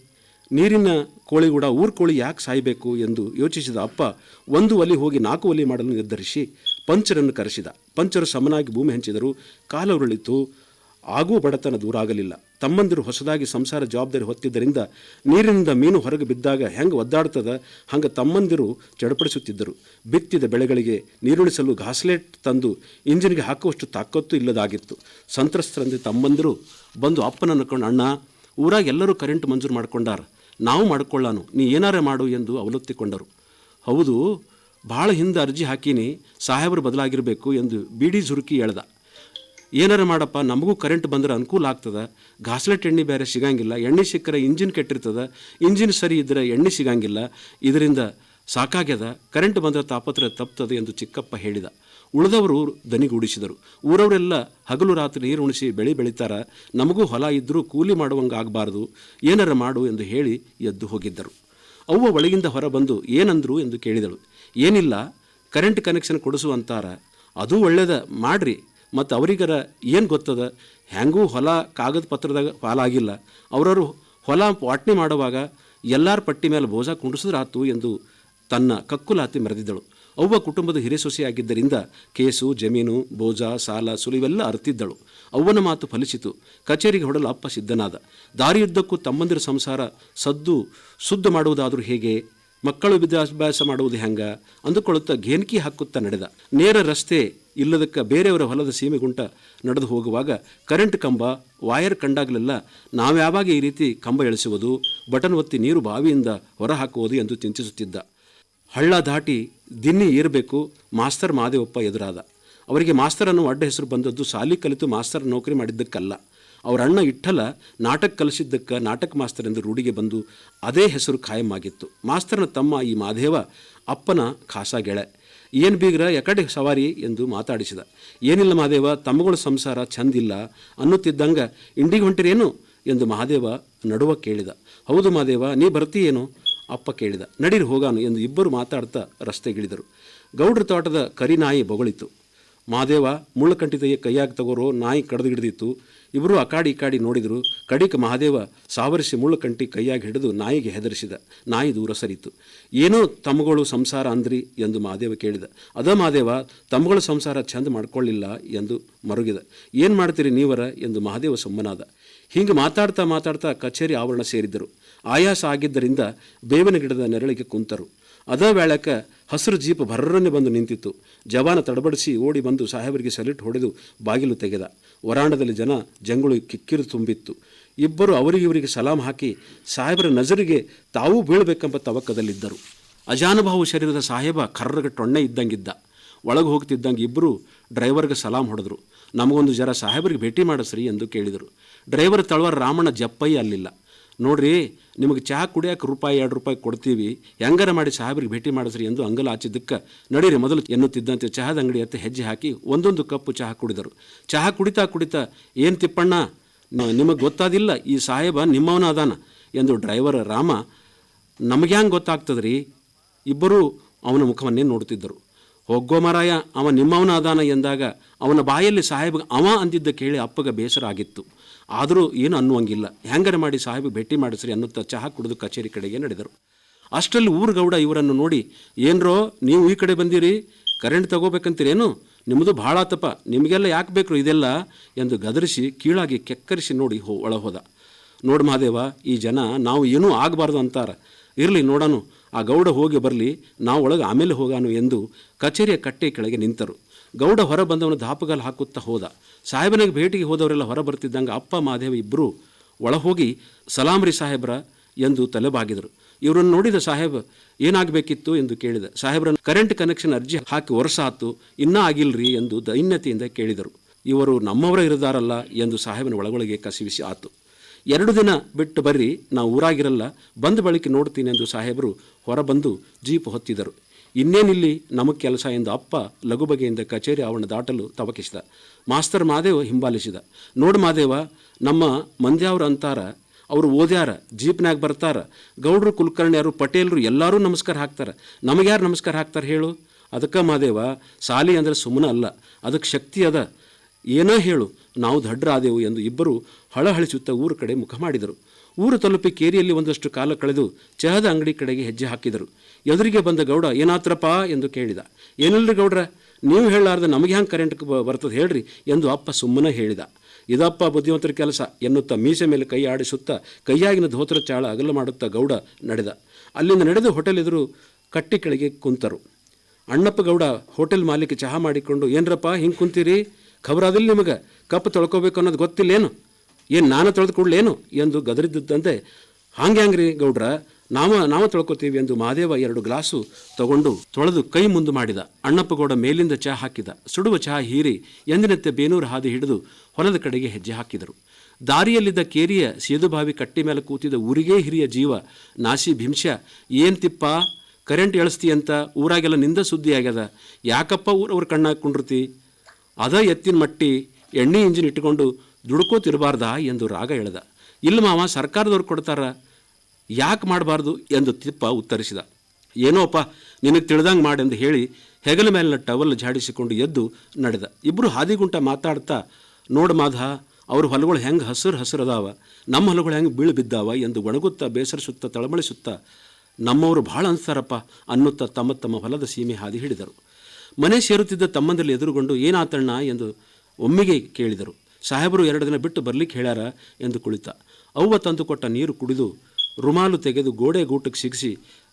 ನೀರಿನ ಕೋಳಿ ಕೂಡ ಊರು ಕೋಳಿ ಯಾಕೆ ಸಾಯಬೇಕು ಎಂದು ಯೋಚಿಸಿದ ಅಪ್ಪ 1 ಒಲಿ ಹೋಗಿ 4 ಒಲಿ ಮಾಡಲು ನಿರ್ಧರಿಸಿ ಪಂಚರನ್ನು ಕರೆಸಿದ. ಪಂಚರು ಸಮನಾಗಿ ಭೂಮಿ ಹಂಚಿದರು. ಕಾಲ ಉರುಳಿತು. ಆಗೂ ಬಡತನ ದೂರ ಆಗಲಿಲ್ಲ. ತಮ್ಮಂದಿರು ಹೊಸದಾಗಿ ಸಂಸಾರ ಜವಾಬ್ದಾರಿ ಹೊತ್ತಿದ್ದರಿಂದ ನೀರಿನಿಂದ ಮೀನು ಹೊರಗೆ ಬಿದ್ದಾಗ ಹೆಂಗೆ ಒದ್ದಾಡ್ತದ ಹಂಗೆ ತಮ್ಮಂದಿರು ಚಡಪಡಿಸುತ್ತಿದ್ದರು. ಬಿತ್ತಿದ ಬೆಳೆಗಳಿಗೆ ನೀರುಣಿಸಲು ಘಾಸ್ಲೇಟ್ ತಂದು ಇಂಜಿನ್ಗೆ ಹಾಕುವಷ್ಟು ತಾಕತ್ತು ಇಲ್ಲದಾಗಿತ್ತು. ಸಂತ್ರಸ್ತರಂತೆ ತಮ್ಮಂದಿರು ಬಂದು ಅಪ್ಪನನ್ನು ಕೊಂಡು, ಅಣ್ಣ ಊರಾಗ ಎಲ್ಲರೂ ಕರೆಂಟ್ ಮಂಜೂರು ಮಾಡ್ಕೊಂಡಾರ, ನಾವು ಮಾಡ್ಕೊಳ್ಳಾನು, ನೀ ಏನಾರ ಮಾಡು ಎಂದು ಅವಲತ್ತಿಕೊಂಡರು. ಹೌದು, ಭಾಳ ಹಿಂದೆ ಅರ್ಜಿ ಹಾಕೀನಿ, ಸಾಹೇಬರು ಬದಲಾಗಿರಬೇಕು ಎಂದು ಬೀಡಿ ಜುರುಕಿ ಎಳ್ದ. ಏನಾರ ಮಾಡಪ್ಪ, ನಮಗೂ ಕರೆಂಟ್ ಬಂದ್ರೆ ಅನುಕೂಲ ಆಗ್ತದೆ. ಘಾಸ್ಲೆಟ್ ಎಣ್ಣೆ ಬೇರೆ ಸಿಗಂಗಿಲ್ಲ, ಎಣ್ಣೆ ಸಿಕ್ಕರೆ ಇಂಜಿನ್ ಕೆಟ್ಟಿರ್ತದೆ, ಇಂಜಿನ್ ಸರಿ ಇದ್ದರೆ ಎಣ್ಣೆ ಸಿಗಂಗಿಲ್ಲ, ಇದರಿಂದ ಸಾಕಾಗ್ಯದ, ಕರೆಂಟ್ ಬಂದರೆ ತಾಪತ್ರ ತಪ್ತದೆ ಎಂದು ಚಿಕ್ಕಪ್ಪ ಹೇಳಿದ. ಉಳಿದವರು ದನಿಗೂಡಿಸಿದರು. ಊರವರೆಲ್ಲ ಹಗಲು ರಾತ್ರಿ ನೀರು ಉಣಿಸಿ ಬೆಳೀತಾರ, ನಮಗೂ ಹೊಲ ಇದ್ದರೂ ಕೂಲಿ ಮಾಡುವಂಗೆ ಆಗಬಾರ್ದು, ಏನಾರ ಮಾಡು ಎಂದು ಹೇಳಿ ಎದ್ದು ಹೋಗಿದ್ದರು. ಅವ್ವ ಒಳಗಿಂದ ಹೊರ ಬಂದು ಏನಂದ್ರು ಎಂದು ಕೇಳಿದಳು. ಏನಿಲ್ಲ, ಕರೆಂಟ್ ಕನೆಕ್ಷನ್ ಕೊಡಿಸುವಂತಾರ, ಅದೂ ಒಳ್ಳೇದ ಮಾಡ್ರಿ, ಮತ್ತು ಅವರಿಗರ ಏನು ಗೊತ್ತದ, ಹೆಂಗೂ ಹೊಲ ಕಾಗದ ಪತ್ರದಾಗ ಪಾಲಾಗಿಲ್ಲ, ಅವರವರು ಹೊಲ ವಾಟ್ನಿ ಮಾಡುವಾಗ ಎಲ್ಲರ ಪಟ್ಟಿ ಮೇಲೆ ಬೋಜ ಕುಂಡಿಸಿದ್ರಾತು ಎಂದು ತನ್ನ ಕಕ್ಕುಲಾತಿ ಮೆರೆದಿದ್ದಳು. ಅವ್ವ ಕುಟುಂಬದ ಹಿರಿಯ ಸೊಸೆಯಾಗಿದ್ದರಿಂದ ಕೇಸು, ಜಮೀನು, ಬೋಜ, ಸಾಲ, ಸುಲಿವೆಲ್ಲ ಅರ್ತಿದ್ದಳು. ಅವ್ವನ ಮಾತು ಫಲಿಸಿತು. ಕಚೇರಿಗೆ ಹೊಡಲು ಅಪ್ಪ ಸಿದ್ಧನಾದ. ದಾರಿಯುದ್ದಕ್ಕೂ ತಮ್ಮಂದಿರ ಸಂಸಾರ ಸುದ್ದು ಮಾಡುವುದಾದರೂ ಹೇಗೆ, ಮಕ್ಕಳು ವಿದ್ಯಾಭ್ಯಾಸ ಮಾಡುವುದು ಹೆಂಗ ಅಂದುಕೊಳ್ಳುತ್ತಾ ಘೇನ್ಕಿ ಹಾಕುತ್ತಾ ನಡೆದ. ನೇರ ರಸ್ತೆ ಇಲ್ಲದಕ್ಕೆ ಬೇರೆಯವರ ಹೊಲದ ಸೀಮೆಗುಂಟ ನಡೆದು ಹೋಗುವಾಗ ಕರೆಂಟ್ ಕಂಬ, ವಾಯರ್ ಕಂಡಾಗಲೆಲ್ಲ ನಾವ್ಯಾವಾಗ ಈ ರೀತಿ ಕಂಬ ಎಳಿಸುವುದು, ಬಟನ್ ಒತ್ತಿ ನೀರು ಬಾವಿಯಿಂದ ಹೊರ ಹಾಕುವುದು ಎಂದು ಚಿಂತಿಸುತ್ತಿದ್ದ. ಹಳ್ಳ ದಾಟಿ ದಿನ್ನಿ ಏರಬೇಕು. ಮಾಸ್ತರ್ ಮಾದೇವಪ್ಪ ಎದುರಾದ. ಅವರಿಗೆ ಮಾಸ್ತರ್ ಅನ್ನೋ ಅಡ್ಡ ಹೆಸರು ಬಂದದ್ದು ಸಾಲಿ ಕಲಿತು ಮಾಸ್ತರ್ ನೌಕರಿ ಮಾಡಿದ್ದಕ್ಕಲ್ಲ, ಅವರ ಅಣ್ಣ ಇಟ್ಟಲ ನಾಟಕ ಕಲಿಸಿದ್ದಕ್ಕೆ ನಾಟಕ ಮಾಸ್ತರ್ ಎಂದು ರೂಢಿಗೆ ಬಂದು ಅದೇ ಹೆಸರು ಖಾಯಂ ಆಗಿತ್ತು. ಮಾಸ್ತರ್ನ ತಮ್ಮ ಈ ಮಾದೇವ ಅಪ್ಪನ ಖಾಸಾ ಗೆಳೆ. ಏನು ಬೀಗ್ರ ಎಕಡೆ ಸವಾರಿ ಎಂದು ಮಾತಾಡಿಸಿದ. ಏನಿಲ್ಲ ಮಾದೇವ, ತಮ್ಮಗಳ ಸಂಸಾರ ಚಂದಿಲ್ಲ ಅನ್ನುತ್ತಿದ್ದಂಗೆ ಇಂಡಿಗೆ ಹೊಂಟಿರೇನು ಎಂದು ಮಹಾದೇವ ನಡುವ ಕೇಳಿದ. ಹೌದು ಮಾದೇವ, ನೀ ಬರ್ತೀಯೇನು ಅಪ್ಪ ಕೇಳಿದ. ನಡೀರಿ ಹೋಗಾನು ಎಂದು ಇಬ್ಬರು ಮಾತಾಡ್ತಾ ರಸ್ತೆಗಿಳಿದರು. ಗೌಡ್ರ ತೋಟದ ಕರಿನಾಯಿ ಬೊಗಳಿತು. ಮಹಾದೇವ ಮುಳ್ಳಕಂಟಿ ಕೈಯಾಗ ತಗೋರೋ, ನಾಯಿ ಕಡ್ದು ಹಿಡಿದಿತ್ತು. ಇಬ್ಬರು ಆ ಕಾಡಿ ನೋಡಿದರು. ಕಡಿಕ ಮಹಾದೇವ ಸಾವರಿಸಿ ಮುಳ್ಳಕಂಟಿ ಕೈಯಾಗಿ ಹಿಡಿದು ನಾಯಿಗೆ ಹೆದರಿಸಿದ. ನಾಯಿ ದೂರ ಸರಿತು. ಏನೋ ತಮ್ಮಗಳು ಸಂಸಾರ ಅಂದ್ರಿ ಎಂದು ಮಹಾದೇವ ಕೇಳಿದ. ಅದ ಮಹಾದೇವ, ತಮ್ಮಗಳ ಸಂಸಾರ ಚಂದ ಮಾಡ್ಕೊಳ್ಳಿಲ್ಲ ಎಂದು ಮರುಗಿದ. ಏನು ಮಾಡ್ತೀರಿ ನೀವರ ಎಂದು ಮಹಾದೇವ ಸುಮ್ಮನಾದ. ಹಿಂಗೆ ಮಾತಾಡ್ತಾ ಕಚೇರಿ ಆವರಣ ಸೇರಿದ್ದರು. ಆಯಾಸ ಆಗಿದ್ದರಿಂದ ಬೇವಿನ ಗಿಡದ ನೆರಳಿಗೆ ಕುಂತರು. ಅದ ವೇಳಕ್ಕೆ ಹಸಿರು ಜೀಪ್ ಭರ್ರನ್ನೇ ಬಂದು ನಿಂತಿತ್ತು. ಜವಾನ ತಡಬಡಿಸಿ ಓಡಿ ಬಂದು ಸಾಹೇಬರಿಗೆ ಸೆಲ್ಯೂಟ್ ಹೊಡೆದು ಬಾಗಿಲು ತೆಗೆದ. ವರಾಂಡದಲ್ಲಿ ಜಂಗುಳು ಕಿಕ್ಕಿರು ತುಂಬಿತ್ತು. ಇಬ್ಬರು ಅವರಿಗಿವರಿಗೆ ಸಲಾಂ ಹಾಕಿ ಸಾಹೇಬರ ನಜರಿಗೆ ತಾವೂ ಬೀಳಬೇಕೆಂಬ ತವಕದಲ್ಲಿದ್ದರು. ಅಜಾನುಭಾವು ಶರೀರದ ಸಾಹೇಬ ಕರ್ರಗೆ ಟೊಣ್ಣೆ ಇದ್ದಂಗಿದ್ದ. ಒಳಗೆ ಹೋಗ್ತಿದ್ದಂಗೆ ಇಬ್ಬರು ಡ್ರೈವರ್ಗೆ ಸಲಾಂ ಹೊಡೆದ್ರು. ನಮಗೊಂದು ಜರ ಸಾಹೇಬರಿಗೆ ಭೇಟಿ ಮಾಡಿಸ್ರಿ ಎಂದು ಕೇಳಿದರು. ಡ್ರೈವರ್ ತಳವಾರ ರಾಮಣ್ಣ ಜಪ್ಪಯ್ಯ ಅಲ್ಲಿಲ್ಲ. ನೋಡ್ರಿ, ನಿಮಗೆ ಚಹಾ ಕುಡಿಯೋಕೆ ₹2 ಕೊಡ್ತೀವಿ, ಹೆಂಗಾರ ಮಾಡಿ ಸಾಹೇಬ್ರಿಗೆ ಭೇಟಿ ಮಾಡಿಸ್ರಿ ಎಂದು ಅಂಗಲ ಆಚಿದ್ದಕ್ಕೆ ನಡೀರಿ ಮೊದಲು ಎನ್ನುತ್ತಿದ್ದಂತೆ ಚಹಾದ ಅಂಗಡಿ ಹತ್ತ ಹೆಜ್ಜೆ ಹಾಕಿ ಒಂದೊಂದು ಕಪ್ಪು ಚಹಾ ಕುಡಿದರು. ಚಹಾ ಕುಡಿತಾ ಏನು ತಿಪ್ಪಣ್ಣ, ನಿಮಗೆ ಗೊತ್ತಾದಿಲ್ಲ ಈ ಸಾಹೇಬ ನಿಮ್ಮವನ ಅದಾನ ಎಂದು ಡ್ರೈವರ್ ರಾಮ. ನಮಗೆ ಹ್ಯಾಂಗೆ ಗೊತ್ತಾಗ್ತದ್ರಿ? ಇಬ್ಬರೂ ಅವನ ಮುಖವನ್ನೇ ನೋಡುತ್ತಿದ್ದರು. ಹೋಗೋ ಮಾರಾಯ, ಅವ ನಿಮ್ಮವನ ಅದಾನ ಎಂದಾಗ ಅವನ ಬಾಯಲ್ಲಿ ಸಾಹೇಬ ಅವ ಅಂದಿದ್ದ ಕೇಳಿ ಅಪ್ಪಗೆ ಬೇಸರ ಆಗಿತ್ತು. ಆದರೂ ಏನು ಅನ್ನುವಂಗಿಲ್ಲ. ಹೆಂಗಾರ ಮಾಡಿ ಸಾಹೇಬ್ ಭೇಟಿ ಮಾಡಿಸ್ರಿ ಅನ್ನುತ್ತಾ ಚಹಾ ಕುಡಿದು ಕಚೇರಿ ಕಡೆಗೆ ನಡೆದರು. ಅಷ್ಟರಲ್ಲಿ ಊರುಗೌಡ ಇವರನ್ನು ನೋಡಿ, ಏನರೋ ನೀವು ಈ ಕಡೆ ಬಂದಿರಿ, ಕರೆಂಟ್ ತಗೋಬೇಕಂತೀರೇನು? ನಿಮ್ಮದು ಭಾಳ ಆತಪ್ಪ, ನಿಮಗೆಲ್ಲ ಯಾಕೆ ಬೇಕು ಇದೆಲ್ಲ ಎಂದು ಗದರಿಸಿ ಕೀಳಾಗಿ ಕೆಕ್ಕರಿಸಿ ನೋಡಿ ಒಳಹೋದ. ನೋಡು ಮಹಾದೇವ, ಈ ಜನ ನಾವು ಏನೂ ಆಗಬಾರ್ದು ಅಂತಾರೆ. ಇರಲಿ ನೋಡೋಣ, ಆ ಗೌಡ ಹೋಗಿ ಬರಲಿ, ನಾವು ಒಳಗೆ ಆಮೇಲೆ ಹೋಗಾನು ಎಂದು ಕಚೇರಿಯ ಕಟ್ಟೆ ಕೆಳಗೆ ನಿಂತರು. ಗೌಡ ಹೊರ ಬಂದವನು ದಾಪಗಾಲು ಹಾಕುತ್ತಾ ಹೋದ. ಸಾಹೇಬನಿಗೆ ಭೇಟಿಗೆ ಹೋದವರೆಲ್ಲ ಹೊರ ಬರ್ತಿದ್ದಂಗೆ ಅಪ್ಪ ಮಹಾದೇವ ಇಬ್ಬರು ಒಳ ಹೋಗಿ ಸಲಾಮ್ರಿ ಸಾಹೇಬ್ರ ಎಂದು ತಲೆಬಾಗಿದರು. ಇವರನ್ನು ನೋಡಿದ ಸಾಹೇಬ್ ಏನಾಗಬೇಕಿತ್ತು ಎಂದು ಕೇಳಿದ. ಸಾಹೇಬ್ರನ್ನು ಕರೆಂಟ್ ಕನೆಕ್ಷನ್ ಅರ್ಜಿ ಹಾಕಿ ವರ್ಷ ಆತು, ಇನ್ನೂ ಆಗಿಲ್ರಿ ಎಂದು ದೈನ್ಯತೆಯಿಂದ ಕೇಳಿದರು. ಇವರು ನಮ್ಮವರ ಇರದಾರಲ್ಲ ಎಂದು ಸಾಹೇಬನ ಒಳಗೊಳಗೆ ಕಸಿವಿಸಿ ಆತು. 2 ದಿನ ಬಿಟ್ಟು ಬರ್ರಿ, ನಾವು ಊರಾಗಿರಲ್ಲ, ಬಂದ ಬಳಿಕ ನೋಡ್ತೀನಿ ಎಂದು ಸಾಹೇಬರು ಹೊರಬಂದು ಜೀಪ್ ಹೊತ್ತಿದರು. ಇನ್ನೇನಿಲ್ಲಿ ನಮಗೆ ಕೆಲಸ ಎಂದು ಅಪ್ಪ ಲಘು ಬಗೆಯಿಂದ ಕಚೇರಿ ಆವರಣ ದಾಟಲು ತವಕಿಸಿದ. ಮಾಸ್ತರ್ ಮಾದೇವ ಹಿಂಬಾಲಿಸಿದ. ನೋಡು ಮಾದೇವ, ನಮ್ಮ ಮಂದ್ಯಾವ್ರು ಅಂತಾರ, ಅವರು ಓದ್ಯಾರ, ಜೀಪ್ನಾಗ ಬರ್ತಾರ, ಗೌಡ್ರು ಕುಲಕರ್ಣಿಯರು ಪಟೇಲರು ಎಲ್ಲರೂ ನಮಸ್ಕಾರ ಹಾಕ್ತಾರೆ, ನಮಗೆ ಯಾರು ನಮಸ್ಕಾರ ಹಾಕ್ತಾರೆ ಹೇಳು? ಅದಕ್ಕೆ ಮಾದೇವ, ಸಾಲಿ ಅಂದರೆ ಸುಮ್ಮನೆ ಅಲ್ಲ, ಅದಕ್ಕೆ ಶಕ್ತಿ ಅದ, ಏನೋ ಹೇಳು, ನಾವು ದಡ್ಡರಾದೆವು ಎಂದು ಇಬ್ಬರು ಹಳಹಳಿಸುತ್ತಾ ಊರ ಕಡೆ ಮುಖ ಮಾಡಿದರು. ಊರು ತಲುಪಿ ಕೇರಿಯಲ್ಲಿ ಒಂದಷ್ಟು ಕಾಲ ಕಳೆದು ಚಹದ ಅಂಗಡಿ ಕಡೆಗೆ ಹೆಜ್ಜೆ ಹಾಕಿದರು. ಎದುರಿಗೆ ಬಂದ ಗೌಡ, ಏನಾತ್ರಪ್ಪ ಎಂದು ಕೇಳಿದ. ಏನಿಲ್ಲರಿ ಗೌಡ್ರ, ನೀವು ಹೇಳಲಾರ್ದೆ ನಮಗೆ ಹ್ಯಾಂಗೆ ಕರೆಂಟ್ ಬರ್ತದೆ ಹೇಳ್ರಿ ಎಂದು ಅಪ್ಪ ಸುಮ್ಮನೆ ಹೇಳಿದ. ಇದಪ್ಪ ಬುದ್ಧಿವಂತರ ಕೆಲಸ ಎನ್ನುತ್ತಾ ಮೀಸೆ ಮೇಲೆ ಕೈ ಆಡಿಸುತ್ತಾ ಕೈಯಾಗಿನ ಧೋತ್ರ ಚಾಳ ಅಗಲ ಮಾಡುತ್ತಾ ಗೌಡ ನಡೆದ. ಅಲ್ಲಿಂದ ನಡೆದು ಹೋಟೆಲ್ ಎದುರು ಕಟ್ಟಿ ಕೆಳಗೆ ಕುಂತರು. ಅಣ್ಣಪ್ಪ ಗೌಡ ಹೋಟೆಲ್ ಮಾಲೀಕ ಚಹಾ ಮಾಡಿಕೊಂಡು, ಏನರಪ್ಪ ಹಿಂಗೆ ಕುಂತೀರಿ, ಖಬರಾದಿಲ್ಲ ನಿಮಗೆ, ಕಪ್ಪು ತೊಳ್ಕೋಬೇಕು ಅನ್ನೋದು ಗೊತ್ತಿಲ್ಲೇನು? ಏನು ನಾನು ತೊಳೆದುಕೊಡ್ಲೇನು ಎಂದು ಗದರಿದ್ದಂತೆ, ಹ್ಯಾಂಗ್ರಿ ಗೌಡ್ರ, ನಾವು ತೊಳ್ಕೊತೀವಿ ಎಂದು ಮಹಾದೇವ 2 ಗ್ಲಾಸು ತಗೊಂಡು ತೊಳೆದು ಕೈ ಮುಂದೆ ಮಾಡಿದ. ಅಣ್ಣಪ್ಪಗೌಡ ಮೇಲಿಂದ ಚಹಾ ಹಾಕಿದ. ಸುಡುವ ಚಹಾ ಹೀರಿ ಎಂದಿನಂತೆ ಬೇನೂರು ಹಾದಿ ಹಿಡಿದು ಹೊಲದ ಕಡೆಗೆ ಹೆಜ್ಜೆ ಹಾಕಿದರು. ದಾರಿಯಲ್ಲಿದ್ದ ಕೇರಿಯ ಸೇದುಬಾವಿ ಕಟ್ಟಿ ಮೇಲೆ ಕೂತಿದ್ದ ಊರಿಗೇ ಹಿರಿಯ ಜೀವ ನಾಸಿ ಭೀಮ್ಸ್ಯ, ಏನು ತಿಪ್ಪ ಕರೆಂಟ್ ಎಳಿಸ್ತಿ ಅಂತ ಊರಾಗೆಲ್ಲ ನಿಂದ ಸುದ್ದಿ ಆಗ್ಯದ, ಯಾಕಪ್ಪ ಊರವ್ರ ಕಣ್ಣಾಗಿ ಕುಂಡ್ರತಿ, ಅದ ಎತ್ತಿನ ಮಟ್ಟಿ ಎಣ್ಣೆ ಇಂಜಿನ್ ಇಟ್ಕೊಂಡು ದುಡ್ಕೋತಿರಬಾರ್ದಾ ಎಂದು ರಾಗ ಎಳೆದ. ಇಲ್ಲ ಮಾವ, ಸರ್ಕಾರದವ್ರು ಕೊಡ್ತಾರ, ಯಾಕೆ ಮಾಡಬಾರ್ದು ಎಂದು ತಿಪ್ಪ ಉತ್ತರಿಸಿದ. ಏನೋಪ್ಪ ನಿನಗೆ ತಿಳಿದಂಗೆ ಮಾಡೆಂದು ಹೇಳಿ ಹೆಗಲ ಮೇಲಿನ ಟವಲ್ ಝಾಡಿಸಿಕೊಂಡು ಎದ್ದು ನಡೆದ. ಇಬ್ಬರು ಹಾದಿಗುಂಟ ಮಾತಾಡ್ತಾ, ನೋಡು ಮಾಧ, ಅವ್ರ ಹೊಲಗಳು ಹೆಂಗೆ ಹಸಿರದಾವ, ನಮ್ಮ ಹೊಲಗಳು ಹೆಂಗೆ ಬೀಳು ಬಿದ್ದಾವ ಎಂದು ಒಣಗುತ್ತಾ ಬೇಸರಿಸುತ್ತಾ ತಳಮಳಿಸುತ್ತಾ, ನಮ್ಮವರು ಭಾಳ ಅನ್ಸ್ತಾರಪ್ಪ ಅನ್ನುತ್ತಾ ತಮ್ಮ ಹೊಲದ ಸೀಮೆ ಹಾದಿ ಹಿಡಿದರು. ಮನೆ ಸೇರುತ್ತಿದ್ದ ತಮ್ಮಂದಲ್ಲಿ ಎದುರುಗೊಂಡು, ಏನಾತಣ್ಣ ಎಂದು ಒಮ್ಮೆಗೆ ಕೇಳಿದರು. ಸಾಹೇಬರು 2 ದಿನ ಬಿಟ್ಟು ಬರ್ಲಿಕ್ಕೆ ಹೇಳ್ಯಾರ ಎಂದು ಕುಳಿತ. ಅವ್ವ ತಂದು ಕೊಟ್ಟ ನೀರು ಕುಡಿದು ರುಮಾಲು ತೆಗೆದು ಗೋಡೆ ಗೂಟಕ್ಕೆ ಸಿಗಿಸಿ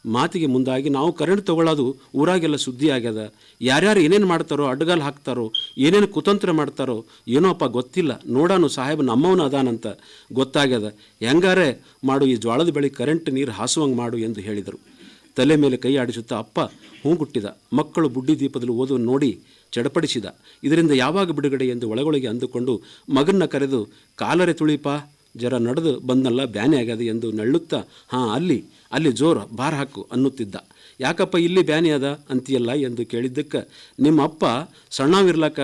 ಮಾತಿಗೆ ಮುಂದಾಗಿ, ನಾವು ಕರೆಂಟ್ ತೊಗೊಳ್ಳೋದು ಊರಾಗೆಲ್ಲ ಸುದ್ದಿ ಆಗ್ಯದ, ಯಾರ್ಯಾರು ಏನೇನು ಮಾಡ್ತಾರೋ, ಅಡ್ಡಗಾಲು ಹಾಕ್ತಾರೋ, ಏನೇನು ಕುತಂತ್ರ ಮಾಡ್ತಾರೋ ಏನೋಪ್ಪ ಗೊತ್ತಿಲ್ಲ, ನೋಡಾನು ಸಾಹೇಬ್ ನಮ್ಮವನು ಅದಾನಂತ ಗೊತ್ತಾಗ್ಯದ, ಹೆಂಗಾರೆ ಮಾಡು, ಈ ಜ್ವಾಳದ ಬೆಳೆ ಕರೆಂಟ್ ನೀರು ಹಾಸುವಂಗೆ ಮಾಡು ಎಂದು ಹೇಳಿದರು. ತಲೆ ಮೇಲೆ ಕೈ ಆಡಿಸುತ್ತಾ ಅಪ್ಪ ಹೂಗುಟ್ಟಿದ. ಮಕ್ಕಳು ಬುಡ್ಡಿ ದೀಪದಲ್ಲಿ ಓದುವನ್ನು ನೋಡಿ ಚಡಪಡಿಸಿದ. ಇದರಿಂದ ಯಾವಾಗ ಬಿಡುಗಡೆ ಎಂದು ಒಳಗೊಳಗೆ ಅಂದುಕೊಂಡು ಮಗನ್ನ ಕರೆದು, ಕಾಲರೆ ತುಳಿಪ, ಜರ ನಡೆದು ಬಂದಲ್ಲ, ಬ್ಯಾನೆ ಆಗ್ಯದ ಎಂದು ನಳ್ಳುತ್ತಾ, ಹಾಂ ಅಲ್ಲಿ ಜೋರು ಬಾರ್ ಹಾಕು ಅನ್ನುತ್ತಿದ್ದ. ಯಾಕಪ್ಪ ಇಲ್ಲಿ ಬ್ಯಾನೆ ಅದ ಅಂತೀಯಲ್ಲ ಎಂದು ಕೇಳಿದ್ದಕ್ಕೆ, ನಿಮ್ಮ ಅಪ್ಪ ಸಣ್ಣವಿರ್ಲಕ್ಕ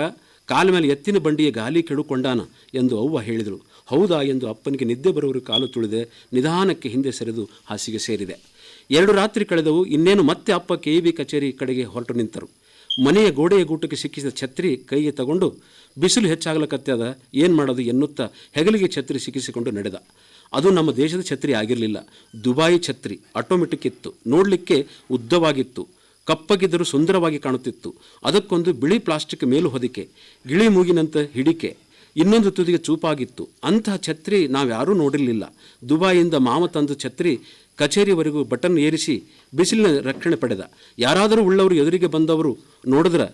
ಕಾಲ ಮೇಲೆ ಎತ್ತಿನ ಬಂಡಿಯ ಗಾಲಿ ಕೆಡುಕೊಂಡಾನ ಎಂದು ಅವ್ವ ಹೇಳಿದಳು. ಹೌದಾ ಎಂದು ಅಪ್ಪನಿಗೆ ನಿದ್ದೆ ಬರುವರು ಕಾಲು ತುಳಿದೆ ನಿಧಾನಕ್ಕೆ ಹಿಂದೆ ಸರಿದು ಹಾಸಿಗೆ ಸೇರಿದೆ. 2 ರಾತ್ರಿ ಕಳೆದವು. ಇನ್ನೇನು ಮತ್ತೆ ಅಪ್ಪ KEB ಕಚೇರಿ ಕಡೆಗೆ ಹೊರಟು ನಿಂತರು. ಮನೆಯ ಗೋಡೆಯ ಗೂಟಕ್ಕೆ ಸಿಕ್ಕಿಸಿದ ಛತ್ರಿ ಕೈಗೆ ತಗೊಂಡು ಬಿಸಿಲು ಹೆಚ್ಚಾಗಲಕತ್ಯದ ಏನು ಮಾಡೋದು ಎನ್ನುತ್ತಾ ಹೆಗಲಿಗೆ ಛತ್ರಿ ಸಿಕ್ಕಿಸಿಕೊಂಡು ನಡೆದ. ಅದು ನಮ್ಮ ದೇಶದ ಛತ್ರಿ ಆಗಿರಲಿಲ್ಲ, ದುಬಾಯಿ ಛತ್ರಿ. ಆಟೋಮೆಟಿಕ್ ಇತ್ತು, ನೋಡಲಿಕ್ಕೆ ಉದ್ದವಾಗಿತ್ತು, ಕಪ್ಪಗಿದ್ದರೂ ಸುಂದರವಾಗಿ ಕಾಣುತ್ತಿತ್ತು. ಅದಕ್ಕೊಂದು ಬಿಳಿ ಪ್ಲಾಸ್ಟಿಕ್ ಮೇಲು ಹೊದಿಕೆ, ಗಿಳಿ ಮೂಗಿನಂಥ ಹಿಡಿಕೆ, ಇನ್ನೊಂದು ತುದಿಗೆ ಚೂಪಾಗಿತ್ತು. ಅಂತಹ ಛತ್ರಿ ನಾವ್ಯಾರೂ ನೋಡಿರಲಿಲ್ಲ. ದುಬಾಯಿಯಿಂದ ಮಾಮ ತಂದ ಛತ್ರಿ ಕಚೇರಿವರೆಗೂ ಬಟನ್ ಏರಿಸಿ ಬಿಸಿಲಿನ ರಕ್ಷಣೆ ಪಡೆದ. ಯಾರಾದರೂ ಉಳ್ಳವರು ಎದುರಿಗೆ ಬಂದವರು ನೋಡಿದ್ರೆ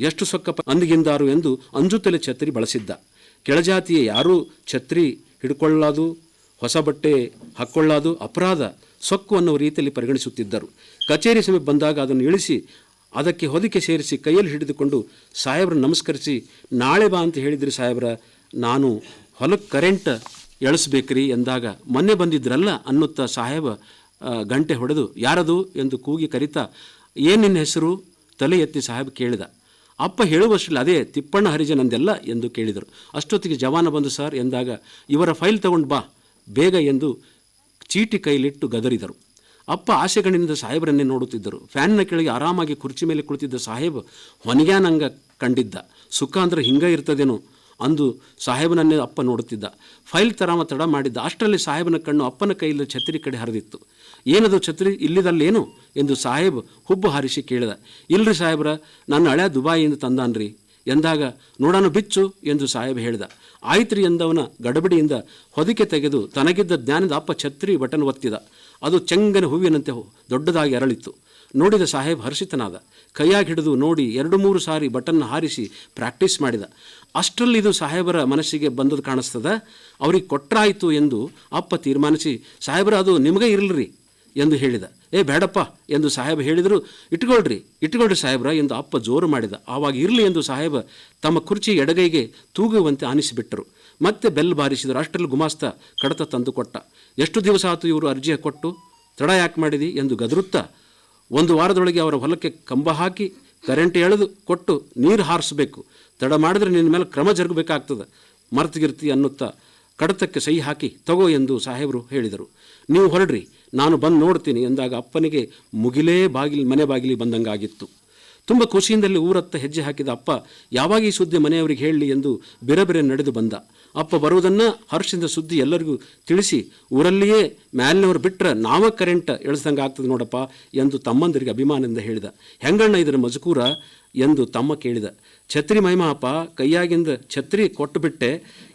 ಎಷ್ಟು ಸೊಕ್ಕಪ್ಪ ಅಂದಿಗಿಂದಾರು ಎಂದು ಅಂಜುತ್ತಲೇ ಛತ್ರಿ ಬಳಸಿದ್ದ. ಕೆಳಜಾತಿಯ ಯಾರೂ ಛತ್ರಿ ಹಿಡ್ಕೊಳ್ಳೋದು, ಹೊಸ ಬಟ್ಟೆ ಹಾಕ್ಕೊಳ್ಳೋದು ಅಪರಾಧ, ಸೊಕ್ಕು ಅನ್ನುವ ರೀತಿಯಲ್ಲಿ ಪರಿಗಣಿಸುತ್ತಿದ್ದರು. ಕಚೇರಿ ಸಮೀಪ ಬಂದಾಗ ಅದನ್ನು ಇಳಿಸಿ ಅದಕ್ಕೆ ಹೊದಿಕೆ ಸೇರಿಸಿ ಕೈಯಲ್ಲಿ ಹಿಡಿದುಕೊಂಡು ಸಾಹೇಬ್ರನ್ನ ನಮಸ್ಕರಿಸಿ, ನಾಳೆ ಬಾ ಅಂತ ಹೇಳಿದ್ರಿ ಸಾಹೇಬ್ರ, ನಾನು ಹೊಲಕ್ಕೆ ಕರೆಂಟ್ ಎಳಿಸ್ಬೇಕ್ರಿ ಎಂದಾಗ ಮೊನ್ನೆ ಬಂದಿದ್ರಲ್ಲ ಅನ್ನುತ್ತಾ ಸಾಹೇಬ ಗಂಟೆ ಹೊಡೆದು ಯಾರದು ಎಂದು ಕೂಗಿ ಕರಿತಾ, ಏನು ನಿನ್ನ ಹೆಸರು ತಲೆ ಎತ್ತಿ ಸಾಹೇಬ್ ಕೇಳಿದ. ಅಪ್ಪ ಹೇಳುವಷ್ಟರಲ್ಲಿ ಅದೇ ತಿಪ್ಪಣ್ಣ ಹರಿಜನಂದೆಲ್ಲ ಎಂದು ಕೇಳಿದರು. ಅಷ್ಟೊತ್ತಿಗೆ ಜವಾನ ಬಂದು ಸರ್ ಎಂದಾಗ, ಇವರ ಫೈಲ್ ತಗೊಂಡು ಬಾ ಬೇಗ ಎಂದು ಚೀಟಿ ಕೈಲಿಟ್ಟು ಗದರಿದರು. ಅಪ್ಪ ಆಸೆಗಳಿಂದ ಸಾಹೇಬರನ್ನೇ ನೋಡುತ್ತಿದ್ದರು. ಫ್ಯಾನ್ನ ಕೆಳಗೆ ಆರಾಮಾಗಿ ಕುರ್ಚಿ ಮೇಲೆ ಕುಳಿತಿದ್ದ ಸಾಹೇಬ್ ಹೊನಿಗ್ಯಾನಂಗ ಕಂಡಿದ್ದ. ಸುಖ ಅಂದ್ರೆ ಹಿಂಗೆ ಇರ್ತದೇನೋ ಅಂದು ಸಾಹೇಬನನ್ನೇ ಅಪ್ಪ ನೋಡುತ್ತಿದ್ದ. ಫೈಲ್ ತರಾಮ ತಡ ಮಾಡಿದ್ದ. ಅಷ್ಟರಲ್ಲಿ ಸಾಹೇಬನ ಕಣ್ಣು ಅಪ್ಪನ ಕೈಯಲ್ಲಿ ಛತ್ರಿ ಕಡೆ ಹರಿದಿತ್ತು. ಏನದು ಛತ್ರಿ ಇಲ್ಲಿದಲ್ಲೇನು ಎಂದು ಸಾಹೇಬ್ ಹುಬ್ಬು ಹಾರಿಸಿ ಕೇಳಿದ. ಇಲ್ರಿ ಸಾಹೇಬ್ರ, ನನ್ನ ಹಳೆ ದುಬಾಯಿಯಿಂದ ತಂದಾನ್ರಿ ಎಂದಾಗ, ನೋಡೋಣ ಬಿಚ್ಚು ಎಂದು ಸಾಹೇಬ್ ಹೇಳಿದ. ಆಯ್ತ್ರಿ ಎಂದವನ ಗಡಬಡಿಯಿಂದ ಹೊದಿಕೆ ತೆಗೆದು ತನಗಿದ್ದ ಜ್ಞಾನದ ಅಪ್ಪ ಛತ್ರಿ ಬಟನ್ ಒತ್ತಿದ. ಅದು ಚೆಂಗನ ಹೂವಿನಂತೆ ದೊಡ್ಡದಾಗಿ ಅರಳಿತ್ತು. ನೋಡಿದ ಸಾಹೇಬ್ ಹರ್ಷಿತನಾದ. ಕೈಯಾಗಿ ಹಿಡಿದು ನೋಡಿ 2-3 ಸಾರಿ ಬಟನ್ ಹಾರಿಸಿ ಪ್ರಾಕ್ಟೀಸ್ ಮಾಡಿದ. ಅಷ್ಟರಲ್ಲಿ ಇದು ಸಾಹೇಬರ ಮನಸ್ಸಿಗೆ ಬಂದದ್ದು ಕಾಣಿಸ್ತದ. ಅವ್ರಿಗೆ ಕೊಟ್ರಾಯಿತು ಎಂದು ಅಪ್ಪ ತೀರ್ಮಾನಿಸಿ, ಸಾಹೇಬರ ಅದು ನಿಮಗೇ ಇರಲ್ರಿ ಎಂದು ಹೇಳಿದ. ಬೇಡಪ್ಪ ಎಂದು ಸಾಹೇಬ ಹೇಳಿದರು. ಇಟ್ಕೊಳ್ರಿ ಸಾಹೇಬ್ರ ಎಂದು ಅಪ್ಪ ಜೋರು ಮಾಡಿದ. ಆವಾಗ ಇರಲಿ ಎಂದು ಸಾಹೇಬ ತಮ್ಮ ಕುರ್ಚಿ ಎಡಗೈಗೆ ತೂಗುವಂತೆ ಆನಿಸಿಬಿಟ್ಟರು. ಮತ್ತೆ ಬೆಲ್ ಬಾರಿಸಿದರು. ಅಷ್ಟರಲ್ಲಿ ಗುಮಾಸ್ತ ಕಡತ ತಂದು ಕೊಟ್ಟ. ಎಷ್ಟು ದಿವಸ ಆತು ಇವರು ಅರ್ಜಿ ಕೊಟ್ಟು, ತಡ ಯಾಕೆ ಮಾಡಿದಿ ಎಂದು ಗದರುತ್ತಾ, 1 ವಾರದೊಳಗೆ ಅವರ ಹೊಲಕ್ಕೆ ಕಂಬ ಹಾಕಿ ಕರೆಂಟ್ ಎಳೆದು ಕೊಟ್ಟು ನೀರು ಹಾರಿಸಬೇಕು, ತಡ ಮಾಡಿದ್ರೆ ನಿನ್ನ ಮೇಲೆ ಕ್ರಮ ಜರುಗಬೇಕಾಗ್ತದೆ, ಮರ್ತಿಗಿರ್ತಿ ಅನ್ನುತ್ತಾ ಕಡತಕ್ಕೆ ಸಹಿ ಹಾಕಿ ತಗೋ ಎಂದು ಸಾಹೇಬರು ಹೇಳಿದರು. ನೀವು ಹೊರಡ್ರಿ, ನಾನು ಬಂದು ನೋಡ್ತೀನಿ ಎಂದಾಗ ಅಪ್ಪನಿಗೆ ಮನೆ ಬಾಗಿಲಿ ಬಂದಂಗಾಗಿತ್ತು. ತುಂಬ ಖುಷಿಯಿಂದಲೇ ಊರತ್ತ ಹೆಜ್ಜೆ ಹಾಕಿದ ಅಪ್ಪ ಯಾವಾಗ ಈ ಸುದ್ದಿ ಮನೆಯವರಿಗೆ ಹೇಳಲಿ ಎಂದು ಬಿರಬಿರೆ ನಡೆದು ಬಂದ. ಅಪ್ಪ ಬರುವುದನ್ನು ಹರ್ಷದಿಂದ ಸುದ್ದಿ ಎಲ್ಲರಿಗೂ ತಿಳಿಸಿ, ಊರಲ್ಲಿಯೇ ಮ್ಯಾಲಿನವರು ಬಿಟ್ಟರೆ ನಾವೇ ಕರೆಂಟ್ ಎಳಿಸ್ದಂಗೆ ಆಗ್ತದೆ ನೋಡಪ್ಪ ಎಂದು ತಮ್ಮಂದರಿಗೆ ಅಭಿಮಾನದಿಂದ ಹೇಳಿದ. ಹೆಂಗಣ್ಣ ಇದರ ಮಜಕೂರ ಎಂದು ತಮ್ಮ ಕೇಳಿದ. ಛತ್ರಿ ಮಹಿಮಾಪ, ಕೈಯಾಗಿಂದ ಛತ್ರಿ ಕೊಟ್ಟುಬಿಟ್ಟೆ,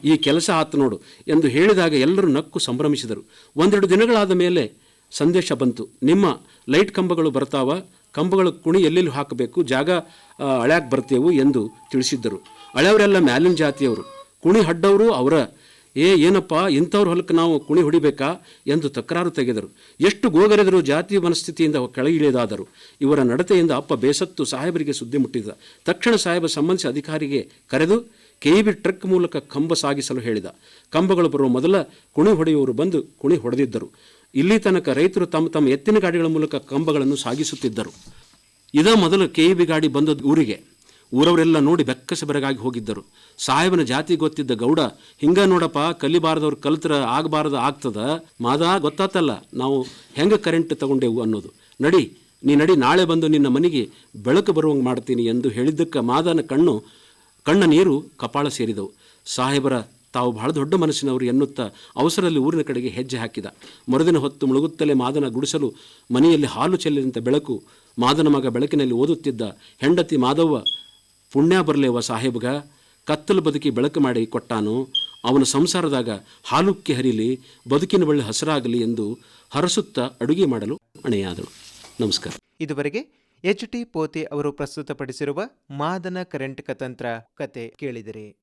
ಈ ಕೆಲಸ ಆತು ನೋಡು ಎಂದು ಹೇಳಿದಾಗ ಎಲ್ಲರೂ ನಕ್ಕು ಸಂಭ್ರಮಿಸಿದರು. 1-2 ದಿನಗಳಾದ ಮೇಲೆ ಸಂದೇಶ ಬಂತು. ನಿಮ್ಮ ಲೈಟ್ ಕಂಬಗಳು ಬರ್ತಾವ, ಕಂಬಗಳ ಕುಣಿ ಎಲ್ಲೆಲ್ಲಿ ಹಾಕಬೇಕು, ಜಾಗ ಅಳ್ಯಾಕೆ ಬರ್ತೇವು ಎಂದು ತಿಳಿಸಿದ್ದರು. ಹಳೆಯವರೆಲ್ಲ ಮ್ಯಾಲಿನ ಜಾತಿಯವರು, ಕುಣಿ ಹಡ್ಡವರು ಅವರ. ಏನಪ್ಪ ಇಂಥವ್ರ ಹೊಲಕ್ಕೆ ನಾವು ಕುಣಿ ಹೊಡಿಬೇಕಾ ಎಂದು ತಕರಾರು ತೆಗೆದರು. ಎಷ್ಟು ಗೋಗರೆದರೂ ಜಾತಿ ಮನಸ್ಥಿತಿಯಿಂದ ಕೆಳಗಿಳಿದಾದರು. ಇವರ ನಡತೆಯಿಂದ ಅಪ್ಪ ಬೇಸತ್ತು ಸಾಹೇಬರಿಗೆ ಸುದ್ದಿ ಮುಟ್ಟಿದ. ತಕ್ಷಣ ಸಾಹೇಬ ಸಂಬಂಧಿಸಿದ ಅಧಿಕಾರಿಗೆ ಕರೆದು KEB ಟ್ರಕ್ ಮೂಲಕ ಕಂಬ ಸಾಗಿಸಲು ಹೇಳಿದ. ಕಂಬಗಳು ಬರುವ ಮೊದಲ ಕುಣಿ ಹೊಡೆಯುವವರು ಬಂದು ಕುಣಿ ಹೊಡೆದಿದ್ದರು. ಇಲ್ಲಿ ತನಕ ರೈತರು ತಮ್ಮ ಎತ್ತಿನ ಗಾಡಿಗಳ ಮೂಲಕ ಕಂಬಗಳನ್ನು ಸಾಗಿಸುತ್ತಿದ್ದರು. ಇದ ಮೊದಲು KEB ಗಾಡಿ ಬಂದದ್ದು ಊರಿಗೆ. ಊರವರೆಲ್ಲ ನೋಡಿ ಬೆಕ್ಕಸ ಬೆರಗಾಗಿ ಹೋಗಿದ್ದರು. ಸಾಹೇಬನ ಜಾತಿ ಗೊತ್ತಿದ್ದ ಗೌಡ, ಹಿಂಗ ನೋಡಪ್ಪ, ಕಲಿಬಾರದವ್ರು ಕಲ್ತರ ಆಗಬಾರ್ದು ಆಗ್ತದ, ಮಾದ ಗೊತ್ತಾತಲ್ಲ ನಾವು ಹೆಂಗೆ ಕರೆಂಟ್ ತಗೊಂಡೆವು ಅನ್ನೋದು. ನೀ ನಡಿ, ನಾಳೆ ಬಂದು ನಿನ್ನ ಮನೆಗೆ ಬೆಳಕು ಬರುವಂಗೆ ಮಾಡ್ತೀನಿ ಎಂದು ಹೇಳಿದ್ದಕ್ಕೆ ಮಾದನ ಕಣ್ಣ ನೀರು ಕಪಾಳ ಸೇರಿದವು. ಸಾಹೇಬರ ತಾವು ಬಹಳ ದೊಡ್ಡ ಮನಸ್ಸಿನವರು ಎನ್ನುತ್ತಾ ಅವಸರದಲ್ಲಿ ಊರಿನ ಕಡೆಗೆ ಹೆಜ್ಜೆ ಹಾಕಿದ. ಮರುದಿನ ಹೊತ್ತು ಮುಳುಗುತ್ತಲೇ ಮಾದನ ಗುಡಿಸಲು ಮನೆಯಲ್ಲಿ ಹಾಲು ಚೆಲ್ಲಿದಂಥ ಬೆಳಕು. ಮಾದನ ಮಗ ಬೆಳಕಿನಲ್ಲಿ ಓದುತ್ತಿದ್ದ. ಹೆಂಡತಿ ಮಾದವ್ವ, ಪುಣ್ಯ ಬರಲೇವ ಸಾಹೇಬ್ಗ, ಕತ್ತಲು ಬದುಕಿ ಬೆಳಕು ಮಾಡಿ ಕೊಟ್ಟಾನು, ಅವನ ಸಂಸಾರದಾಗ ಹಾಲುಕ್ಕಿ ಹರಿಲಿ, ಬದುಕಿನ ಬಳ್ಳಿ ಹಸಿರಾಗಲಿ ಎಂದು ಹರಸುತ್ತಾ ಅಡುಗೆ ಮಾಡಲು ಅಣೆಯಾದಳು. ನಮಸ್ಕಾರ. ಇದುವರೆಗೆ HT ಪೋತೆ ಅವರು ಪ್ರಸ್ತುತಪಡಿಸಿರುವ ಮಾದನ ಕರೆಂಟ್ ಕತಂತ್ರ ಕತೆ ಕೇಳಿದಿರಿ.